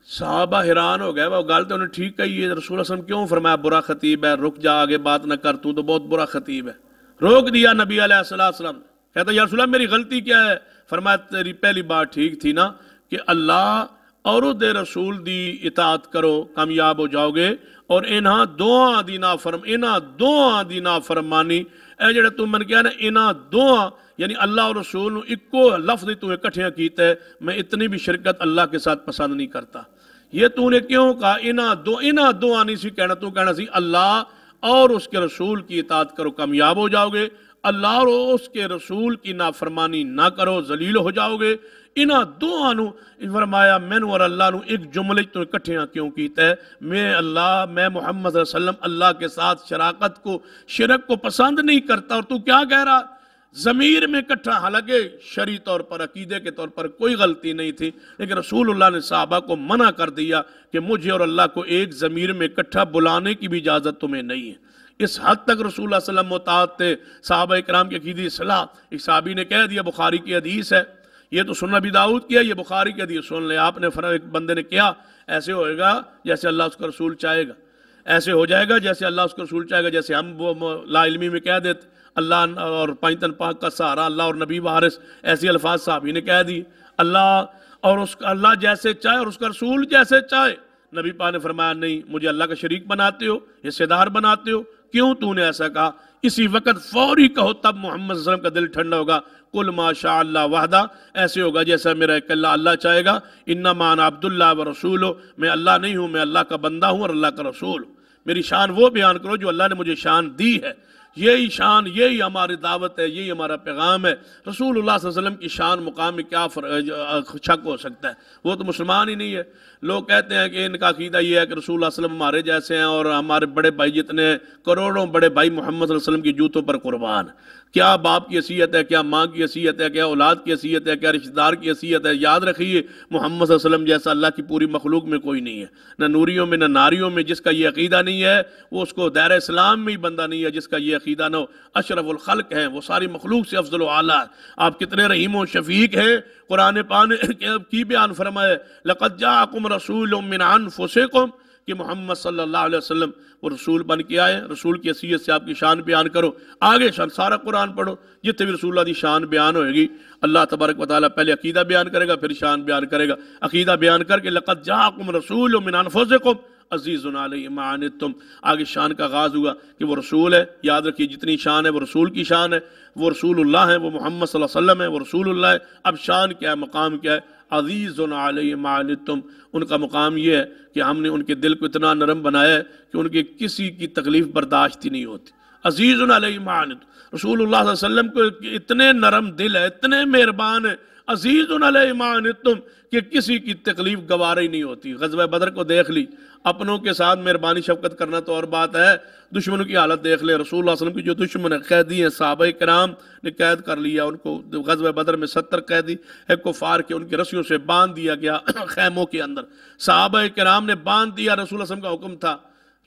B: صحابہ حیران ہو گئے، وہ گل تو انہیں ٹھیک کہی ہے، رسول اللہ صلی اللہ علیہ وسلم کیوں فرمایا برا خطیب ہے، رک جا، آگے بات نہ کر، تو بہت برا خطیب ہے۔ روک دیا نبی علیہ السلام، کہتا یا رسول اللہ میری غلطی کیا ہے؟ فرمایا تیری پہلی بات ٹھیک تھی نا کہ اللہ اور دے رسول دی اطاعت کرو کامیاب ہو جاؤ گے، اور انہاں دوہاں دی نافرمانی اے جڑا تو من کیا نا انہاں دوہاں یعنی اللہ اور رسول اکو لفظ تو اکٹھیاں کیتا ہے، میں اتنی بھی شرکت اللہ کے ساتھ پسند نہیں کرتا۔ یہ تو نے کیوں کہا انہاں دوہاں نہیں سی کہنا، تو کہنا سی اللہ اور اس کے رسول کی اطاعت کرو کامیاب ہو جاؤ گے، اللہ اور اس کے رسول کی نافرمانی نہ کرو ذلیل ہو جاؤ گے۔ انہاں دوہاں نو فرمایا مینوں اور اللہ نو ایک جملے تو اکٹھیاں کیوں کیتا ہے؟ میں محمد صلی اللہ علیہ وسلم اللہ کے ساتھ شراکت کو شرک کو پسند نہیں کرتا، اور تو کیا کہہ رہا؟ ضمیر میں اکٹھا، حالانکہ شرعی طور پر عقیدے کے طور پر کوئی غلطی نہیں تھی، لیکن رسول اللہ نے صحابہ کو منع کر دیا کہ مجھے اور اللہ کو ایک ضمیر میں اکٹھا بلانے کی بھی اجازت تمہیں نہیں ہے۔ اس حد تک رسول اللہ صلی اللہ علیہ وسلم مطاعت تھے صحابہ اکرام کی عقیدی اصلاح۔ ایک صحابی نے کہہ دیا، بخاری کی حدیث ہے، یہ تو سنن ابی داؤد کیا، یہ بخاری کی حدیث سن لے، آپ نے ایک بندے نے کیا ایسے ہوئے گا جیسے اللہ اس کا رسول چاہے گا، ایسے ہو جائے گا جیسے اللہ اس کا رسول چاہے گا، جیسے ہم لا علمی میں کہہ دیتے اللہ اور پائنتن پاک کا سہارا، اللہ اور نبی وارث، ایسی الفاظ صحابی نے کہہ دی، اللہ اور اس کا اللہ جیسے چاہے اور اس کا رسول جیسے چاہے۔ نبی پاک نے فرمایا نہیں، مجھے اللہ کا شریک بناتے ہو، حصے دار بناتے ہو، کیوں تو نے ایسا کہا؟ اسی وقت فوری کہو، تب محمد صلی اللہ علیہ وسلم کا دل ٹھنڈا ہوگا، قل ما شاء اللہ وحدہ، ایسے ہوگا جیسا میرا ایک اللہ چاہے گا، انما انا عبد اللہ و رسول، میں اللہ نہیں ہوں، میں اللہ کا بندہ ہوں اور اللہ کا رسول ہوں۔ میری شان وہ بیان کرو جو اللہ نے مجھے شان دی ہے، یہی شان، یہی ہماری دعوت ہے، یہی ہمارا پیغام ہے۔ رسول اللہ صلی اللہ علیہ وسلم کی شان مقام میں کیا شک ہو سکتا ہے؟ وہ تو مسلمان ہی نہیں ہے۔ لوگ کہتے ہیں کہ ان کا عقیدہ یہ ہے کہ رسول اللہ صلی اللہ علیہ وسلم ہمارے جیسے ہیں، اور ہمارے بڑے بھائی جتنے کروڑوں بڑے بھائی محمد صلی اللہ علیہ وسلم کی جوتوں پر قربان۔ کیا باپ کی حیثیت ہے، کیا ماں کی حیثیت ہے، کیا اولاد کی حیثیت ہے، کیا رشتہ دار کی حیثیت ہے؟ یاد رکھیے محمد صلی اللہ علیہ وسلم جیسا اللہ کی پوری مخلوق میں کوئی نہیں ہے، نہ نوریوں میں نہ ناریوں میں۔ جس کا یہ عقیدہ نہیں ہے وہ اس کو دائرہ اسلام میں ہی بندہ نہیں ہے، جس کا یہ عقیدہ نہ ہو۔ اشرف الخلق ہیں، وہ ساری مخلوق سے افضل و اعلیٰ، آپ کتنے رحیم و شفیق ہیں۔ قرآن پاک کی بیان فرمائے لقد جاءکم رسول من انفسکم، کہ محمد صلی اللہ علیہ وسلم وہ رسول بن کے آئے، رسول کی حیثیت سے آپ کی شان بیان کرو، آگے شان سارا قرآن پڑھو، جتنے بھی رسول اللہ دی شان بیان ہوئے گی اللہ تبارک و تعالیٰ پہلے عقیدہ بیان کرے گا پھر شان بیان کرے گا۔ عقیدہ بیان کر کے لقد جاءکم رسول من انفسکم عزیز علیہ ما عنتم، آگے شان کا آغاز ہوا کہ وہ رسول ہے، یاد رکھیے جتنی شان ہے وہ رسول کی شان ہے، وہ رسول اللہ ہے، وہ محمد صلی اللہ علیہ وسلم ہے، وہ رسول اللہ ہے۔ اب شان کیا ہے، مقام کیا ہے؟ عزیز علیہ ما عنتم، ان کا مقام یہ ہے کہ ہم نے ان کے دل کو اتنا نرم بنایا ہے کہ ان کے کسی کی تکلیف برداشت ہی نہیں ہوتی۔ عزیز علیہ ما عنتم، رسول اللہ صلی اللہ علیہ وسلم کو اتنے نرم دل ہے، اتنے مہربان ہے، عزیز علیہ ما عنتم کہ کسی کی تکلیف گوارا ہی نہیں ہوتی۔ غزوہ بدر کو دیکھ لی، اپنوں کے ساتھ مہربانی شفقت کرنا تو اور بات ہے، دشمنوں کی حالت دیکھ لے۔ رسول اللہ صلی اللہ علیہ وسلم کی جو دشمن قیدی ہیں صحابہ کرام نے قید کر لیا ان کو، غزوہ بدر میں 70 قیدی ہے کفار کے، ان کی رسیوں سے باندھ دیا گیا خیموں کے اندر، صحابہ کرام نے باندھ دیا، رسول اللہ صلی اللہ علیہ وسلم کا حکم تھا۔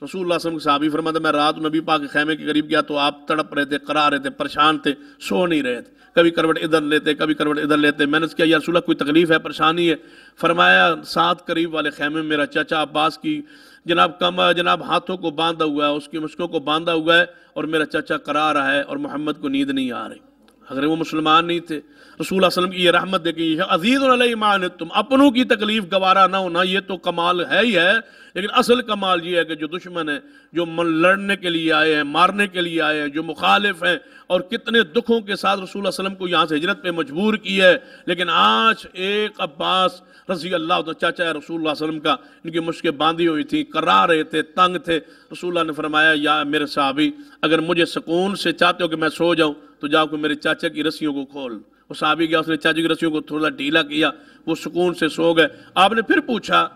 B: رسول اللہ صلی اللہ علیہ وسلم کے صحابی فرماتا میں رات نبی پاک کے خیمے کے قریب گیا تو آپ تڑپ رہے تھے، قرا رہے تھے، پریشان تھے، سو نہیں رہے تھے، کبھی کروٹ ادھر لیتے کبھی کروٹ ادھر لیتے۔ میں نے کیا یا رسول اللہ کوئی تکلیف ہے، پریشانی ہے؟ فرمایا ساتھ قریب والے خیمے میں میرا چچا عباس کی جناب ہاتھوں کو باندھا ہوا ہے، اس کی مشکوں کو باندھا ہوا ہے اور میرا چچا کرا رہا ہے اور محمد کو نیند نہیں آ رہی۔ اگر وہ مسلمان نہیں تھے، رسول اللہ صلی اللہ علیہ وسلم کی یہ رحمت دیکھیں، عزیز علیہ ما عنتم، اپنوں کی تکلیف گوارا نہ ہونا یہ تو کمال ہے ہی ہے، لیکن اصل کمال یہ ہے کہ جو دشمن ہیں، جو لڑنے کے لیے آئے ہیں، مارنے کے لیے آئے ہیں، جو مخالف ہیں، اور کتنے دکھوں کے ساتھ رسول اللہ صلی اللہ علیہ وسلم کو یہاں سے ہجرت پہ مجبور کیا ہے، لیکن آج ایک عباس رضی اللہ عنہ چاچا ہے رسول اللہ صلی اللہ علیہ وسلم کا، ان کی مشکیں باندھی ہوئی تھی، کرا رہے تھے، تنگ تھے۔ رسول اللہ نے فرمایا یا میرے صحابی اگر مجھے سکون سے چاہتے ہو کہ میں سو جاؤں تو جاؤ کہ میرے چاچا کی رسیوں کو کھول۔ وہ صحابی گیا، اس نے چاچا کی رسیوں کو تھوڑا ڈھیلا کیا، وہ سکون سے سو گئے۔ آپ نے پھر پوچھا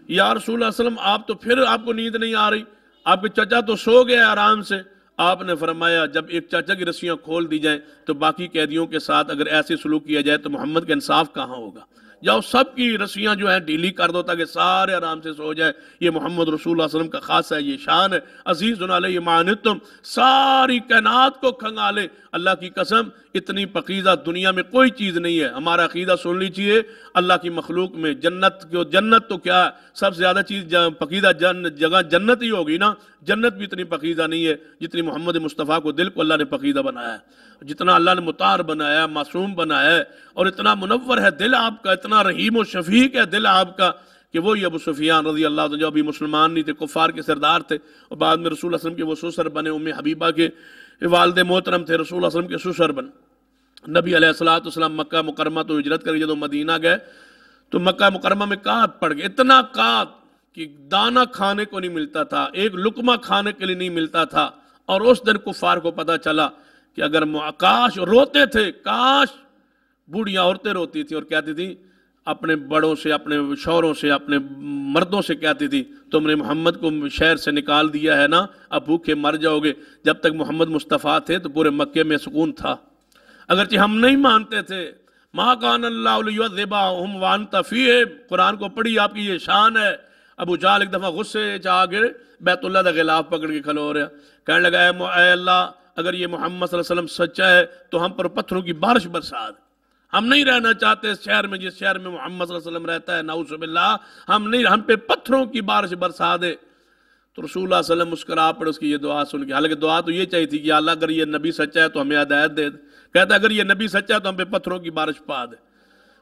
B: یا رسول اللہ صلی اللہ علیہ وسلم آپ تو پھر آپ کو نیند نہیں آ رہی، آپ کے چچا تو سو گئے آرام سے۔ آپ نے فرمایا جب ایک چاچا کی رسیاں کھول دی جائیں تو باقی قیدیوں کے ساتھ اگر ایسے سلوک کیا جائے تو محمد کا انصاف کہاں ہوگا؟ جاؤ سب کی رسیاں جو ہیں ڈھیلی کر دو تاکہ سارے آرام سے سو جائے۔ یہ محمد رسول اللہ صلی اللہ علیہ وسلم کا خاص ہے، یہ شان ہے، عزیز علیہ ما عنتم، ساری کائنات کو کھنگالے۔ اللہ کی قسم اتنی پقیدہ دنیا میں کوئی چیز نہیں ہے۔ ہمارا عقیدہ سن لیجئے، اللہ کی مخلوق میں جنت تو کیا ہے، سب سے زیادہ چیز پقیدہ جگہ جنت ہی ہوگی نا، جنت بھی اتنی پقیدہ نہیں ہے جتنی محمد مصطفیٰ کو دل کو اللہ نے پقیدہ بنایا ہے، جتنا اللہ نے مطہر بنایا ہے، معصوم بنایا ہے، اور اتنا منور ہے دل آپ کا، اتنا رحیم و شفیق ہے دل آپ کا کہ وہی ابو سفیان رضی اللہ عنہ جو ابھی مسلمان نہیں تھے، کفار کے سردار تھے، اور بعد میں رسول اللہ صلی اللہ علیہ وسلم کے وہ سسر بنے، ام حبیبہ کے والد محترم تھے، رسول اللہ صلی اللہ علیہ وسلم کے سسر بن۔ نبی علیہ السلام مکہ مکرمہ تو ہجرت کر کے جب مدینہ گئے تو مکہ مکرمہ میں قحط پڑ گئے، اتنا قحط کہ دانہ کھانے کو نہیں ملتا تھا، ایک لقمہ کھانے کے لیے نہیں ملتا تھا۔ اور اس دن کفار کو پتہ چلا کہ اگر کاش روتے تھے، کاش بوڑھیاں عورتیں روتی تھیں اور کہتی تھیں اپنے بڑوں سے، اپنے شوہروں سے، اپنے مردوں سے کہتی تھی تم نے محمد کو شہر سے نکال دیا ہے نا، اب بھوکے مر جاؤ گے۔ جب تک محمد مصطفیٰ تھے تو پورے مکے میں سکون تھا، اگرچہ ہم نہیں مانتے تھے۔ ما کان اللہ لیعذبہم وانت فیہم، قرآن کو پڑھی، آپ کی یہ شان ہے۔ ابو جہل ایک دفعہ غصے چاہ گئے، بیت اللہ دا غلاف پکڑ کے کھلو رہا، کہنے لگا اے اللہ اگر یہ محمد صلی اللہ علیہ وسلم سچا ہے تو ہم پر پتھروں کی بارش برسا دے، ہم نہیں رہنا چاہتے اس شہر میں جس شہر میں محمد صلی اللہ علیہ وسلم رہتا ہے، نعوذ باللہ، ہم پہ پتھروں کی بارش برسا دے۔ تو رسول اللہ صلی اللہ علیہ وسلم مسکرا پڑے اس کی یہ دعا سن کے، حالانکہ دعا تو یہ چاہیے تھی کہ اللہ اگر یہ نبی سچا ہے تو ہمیں ہدایت دے دے، کہتا ہے اگر یہ نبی سچا ہے تو ہم پہ پتھروں کی بارش پا دے۔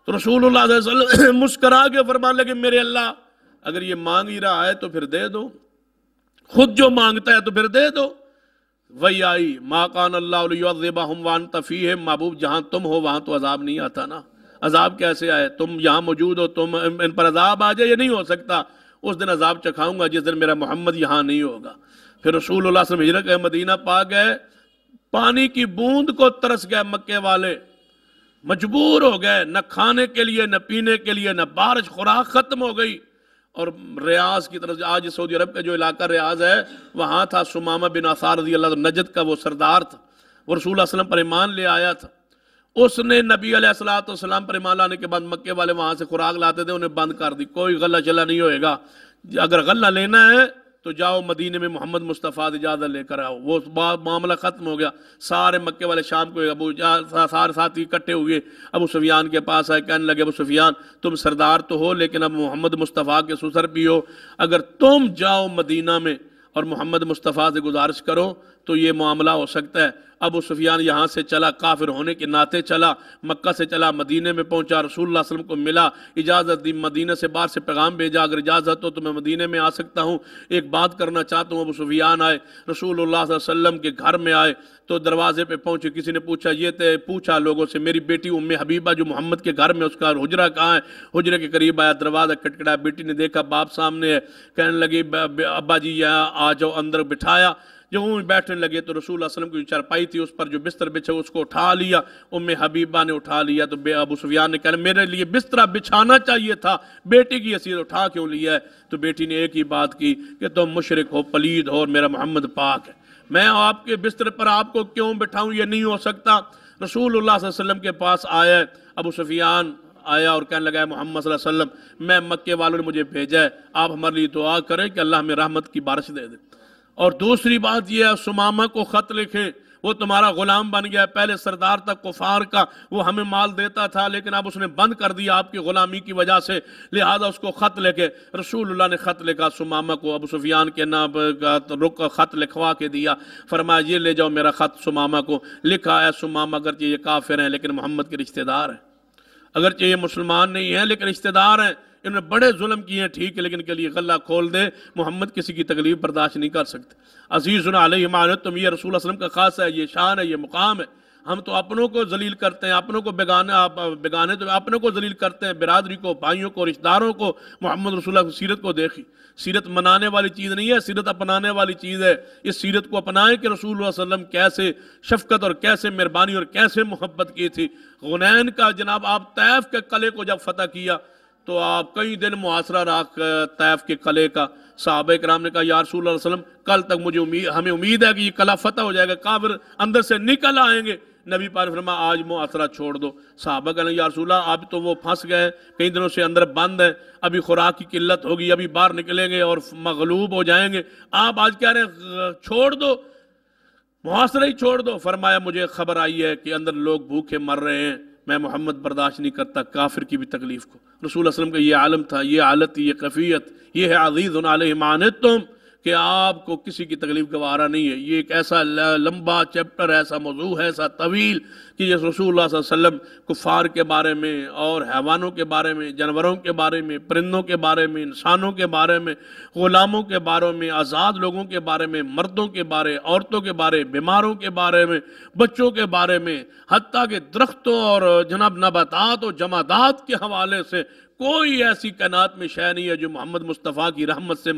B: تو رسول اللہ صلی اللہ علیہ وسلم مسکرا کے فرمانے لگے میرے اللہ اگر یہ مانگ ہی رہا ہے تو پھر دے دو، خود جو مانگتا ہے تو پھر دے دو۔ وہی آئی ما کان اللہ لیعذبہم وانت فیہم، محبوب جہاں تم ہو وہاں تو عذاب نہیں آتا نا، عذاب کیسے آئے؟ تم یہاں موجود ہو، تم ان پر عذاب آ جائے، یہ نہیں ہو سکتا۔ اس دن عذاب چکھاؤں گا جس دن میرا محمد یہاں نہیں ہوگا۔ پھر رسول اللہ صلی اللہ علیہ وسلم ہجرت گئے، مدینہ پا گئے، پانی کی بوند کو ترس گئے مکے والے، مجبور ہو گئے، نہ کھانے کے لیے نہ پینے کے لیے نہ بارش، خوراک ختم ہو گئی۔ اور ریاض کی طرف آج سعودی عرب کا جو علاقہ ریاض ہے وہاں تھا سمامہ بن آثار رضی اللہ عنہ، نجد کا وہ سردار تھا، وہ رسول اللہ صلی اللہ علیہ وسلم پر ایمان لے آیا تھا۔ اس نے نبی علیہ السلام پر ایمان لانے کے بعد مکے والے وہاں سے خوراک لاتے تھے، انہیں بند کر دی، کوئی غلہ چلا نہیں ہوئے گا، اگر غلہ لینا ہے تو جاؤ مدینے میں محمد مصطفیٰ سے اجازت لے کر آؤ۔ وہ معاملہ ختم ہو گیا، سارے مکے والے شام کو سارے ساتھی اکٹھے ہوئے، ابو سفیان کے پاس آئے، کہنے لگے ابو سفیان تم سردار تو ہو لیکن اب محمد مصطفیٰ کے سسر بھی ہو، اگر تم جاؤ مدینہ میں اور محمد مصطفیٰ سے گزارش کرو تو یہ معاملہ ہو سکتا ہے۔ ابو سفیان یہاں سے چلا، کافر ہونے کے ناطے چلا، مکہ سے چلا، مدینے میں پہنچا، رسول اللہ صلی اللہ علیہ وسلم کو ملا، اجازت دی، مدینہ سے باہر سے پیغام بھیجا، اگر اجازت ہو تو میں مدینے میں آ سکتا ہوں، ایک بات کرنا چاہتا ہوں۔ ابو سفیان آئے، رسول اللہ صلی اللہ علیہ وسلم کے گھر میں آئے تو دروازے پہ پہنچے، کسی نے پوچھا لوگوں سے میری بیٹی ام حبیبہ جو محمد کے گھر میں، اس کا حجرہ کہاں ہے؟ حجرے کے قریب آیا، دروازہ کٹکھٹایا، بیٹی نے دیکھا باپ سامنے ہے، کہنے لگی ابا جی یہاں آ جاؤ، اندر بٹھایا۔ جب وہ بیٹھنے لگے تو رسول اللہ صلی اللہ علیہ وسلم کی جو چارپائی تھی اس پر جو بستر بچھا اس کو اٹھا لیا، ام حبیبہ نے اٹھا لیا، تو ابو سفیان نے کہا میرے لیے بستر بچھانا چاہیے تھا، بیٹی کی حیثیت اٹھا کیوں لیا ہے؟ تو بیٹی نے ایک ہی بات کی کہ تم مشرک ہو، پلید ہو، اور میرا محمد پاک ہے، میں آپ کے بستر پر آپ کو کیوں بٹھاؤں؟ یہ نہیں ہو سکتا۔ رسول اللہ صلی اللہ علیہ وسلم کے پاس آیا ابو سفیان، آیا اور کہنے لگا محمد صلی اللہ علیہ وسلم میں مکے والوں نے مجھے بھیجا ہے، آپ ہمارے لیے دعا کریں کہ اللہ ہمیں رحمت کی بارش دے دے، اور دوسری بات یہ ہے سمامہ کو خط لکھیں، وہ تمہارا غلام بن گیا ہے، پہلے سردار تک کفار کا وہ ہمیں مال دیتا تھا لیکن اب اس نے بند کر دیا آپ کی غلامی کی وجہ سے، لہذا اس کو خط لکھے۔ رسول اللہ نے خط لکھا سمامہ کو، ابو سفیان کے نام رک خط لکھوا کے دیا، فرمایا یہ لے جاؤ میرا خط سمامہ کو، لکھا ہے سمامہ اگرچہ یہ کافر ہیں لیکن محمد کے رشتہ دار ہیں، اگرچہ یہ مسلمان نہیں ہیں لیکن رشتہ دار ہیں، انہوں نے بڑے ظلم کیے ہیں ٹھیک ہے لیکن کے لیے غلہ کھول دے، محمد کسی کی تکلیف برداشت نہیں کر سکتے۔ عزیز علیہ ما عنتم، یہ رسول اللہ علیہ وسلم کا خاص ہے، یہ شان ہے، یہ مقام ہے۔ ہم تو اپنوں کو ذلیل کرتے ہیں، اپنوں کو بیگانے تو اپنوں کو ذلیل کرتے ہیں، برادری کو، بھائیوں کو، رشتہ داروں کو۔ محمد رسول اللہ کی سیرت کو دیکھی، سیرت منانے والی چیز نہیں ہے، سیرت اپنانے والی چیز ہے۔ اس سیرت کو اپنائیں کہ رسول اللہ صلی اللہ علیہ وسلم کیسے شفقت اور کیسے مہربانی اور کیسے محبت کی تھی۔ غنین کا جناب آپ طیف کے قلعے کو جب فتح کیا تو آپ کئی دن محاصرہ رہا طیف کے قلعے کا، صحابہ کرام نے کہا یا رسول اللہ صلی اللہ علیہ وسلم کل تک ہمیں امید ہے کہ یہ قلعہ فتح ہو جائے گا، کافر اندر سے نکل آئیں گے۔ نبی پاک نے فرمایا آج محاصرہ چھوڑ دو۔ صحابہ کہنے یا رسول اللہ اب تو وہ پھنس گئے، کئی دنوں سے اندر بند ہیں، ابھی خوراک کی قلت ہوگی، ابھی باہر نکلیں گے اور مغلوب ہو جائیں گے، آپ آج کہہ رہے ہیں چھوڑ دو، محاصرہ ہی چھوڑ دو۔ فرمایا مجھے خبر آئی ہے کہ اندر لوگ بھوکے مر رہے ہیں، میں محمد برداشت نہیں کرتا کافر کی بھی تکلیف کو۔ رسول اللہ صلی اللہ علیہ وسلم کا یہ عالم تھا، یہ حالت، یہ کیفیت، یہ ہے عزیز علیہ ما عنتم کہ آپ کو کسی کی تکلیف گوارا نہیں ہے۔ یہ ایک ایسا لمبا چیپٹر، ایسا موضوع ہے، ایسا طویل کہ یہ رسول اللہ صلی اللہ علیہ وسلم کفار کے بارے میں اور حیوانوں کے بارے میں، جانوروں کے بارے میں، پرندوں کے بارے میں، انسانوں کے بارے میں، غلاموں کے بارے میں، آزاد لوگوں کے بارے میں، مردوں کے بارے، عورتوں کے بارے، بیماروں کے بارے میں، بچوں کے بارے میں، حتیٰ کہ درختوں اور جناب نباتات اور جمادات کے حوالے سے کوئی ایسی کائنات میں شے نہیں ہے جو محمد مصطفیٰ کی رحمت سے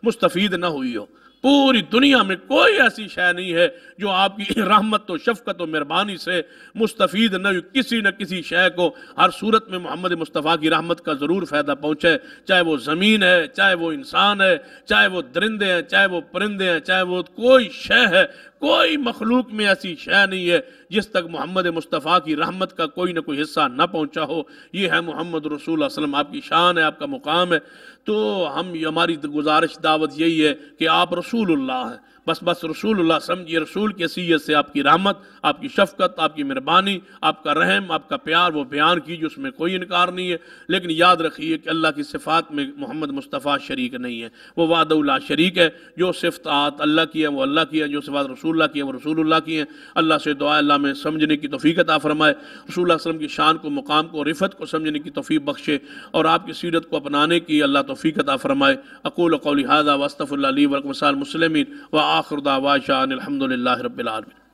B: مستفید نہ ہوئی ہو۔ پوری دنیا میں کوئی ایسی شے نہیں ہے جو آپ کی رحمت و شفقت و مہربانی سے مستفید نہ ہوئی۔ کسی نہ کسی شے کو ہر صورت میں محمد مصطفیٰ کی رحمت کا ضرور فائدہ پہنچے، چاہے وہ زمین ہے، چاہے وہ انسان ہے، چاہے وہ درندے ہیں، چاہے وہ پرندے ہیں، چاہے وہ کوئی شے ہے، کوئی مخلوق میں ایسی شے نہیں ہے جس تک محمد مصطفیٰ کی رحمت کا کوئی نہ کوئی حصہ نہ پہنچا ہو۔ یہ ہے محمد رسول اللہ صلی اللہ علیہ وسلم، آپ کی شان ہے، آپ کا مقام ہے۔ تو ہماری گزارش دعوت یہی ہے کہ آپ رسول اللہ ہیں، بس رسول اللہ سمجھیے، رسول کی حیثیت سے آپ کی رحمت، آپ کی شفقت، آپ کی مہربانی، آپ کا رحم، آپ کا پیار وہ بیان کیجیے، اس میں کوئی انکار نہیں ہے۔ لیکن یاد رکھیے کہ اللہ کی صفات میں محمد مصطفیٰ شریک نہیں ہے، وہ وحدہ لا شریک ہے۔ جو صفات اللہ کی ہیں وہ اللہ کی ہیں، جو صفات رسول اللہ کی ہیں وہ رسول اللہ کی ہیں۔ اللہ سے دعا اللہ میں سمجھنے کی توفیق عطا فرمائے، رسول اللہ صلی اللہ علیہ وسلم کی شان کو، مقام کو، رفعت کو سمجھنے کی توفیق بخشے، اور آپ کی سیرت کو اپنانے کی اللہ توفیق عطا فرمائے۔ اقول قولی ھذا واستغفر اللہ لی ولکم ولسائر المسلمین وآخر دعوانا ان الحمد للہ رب العالمین۔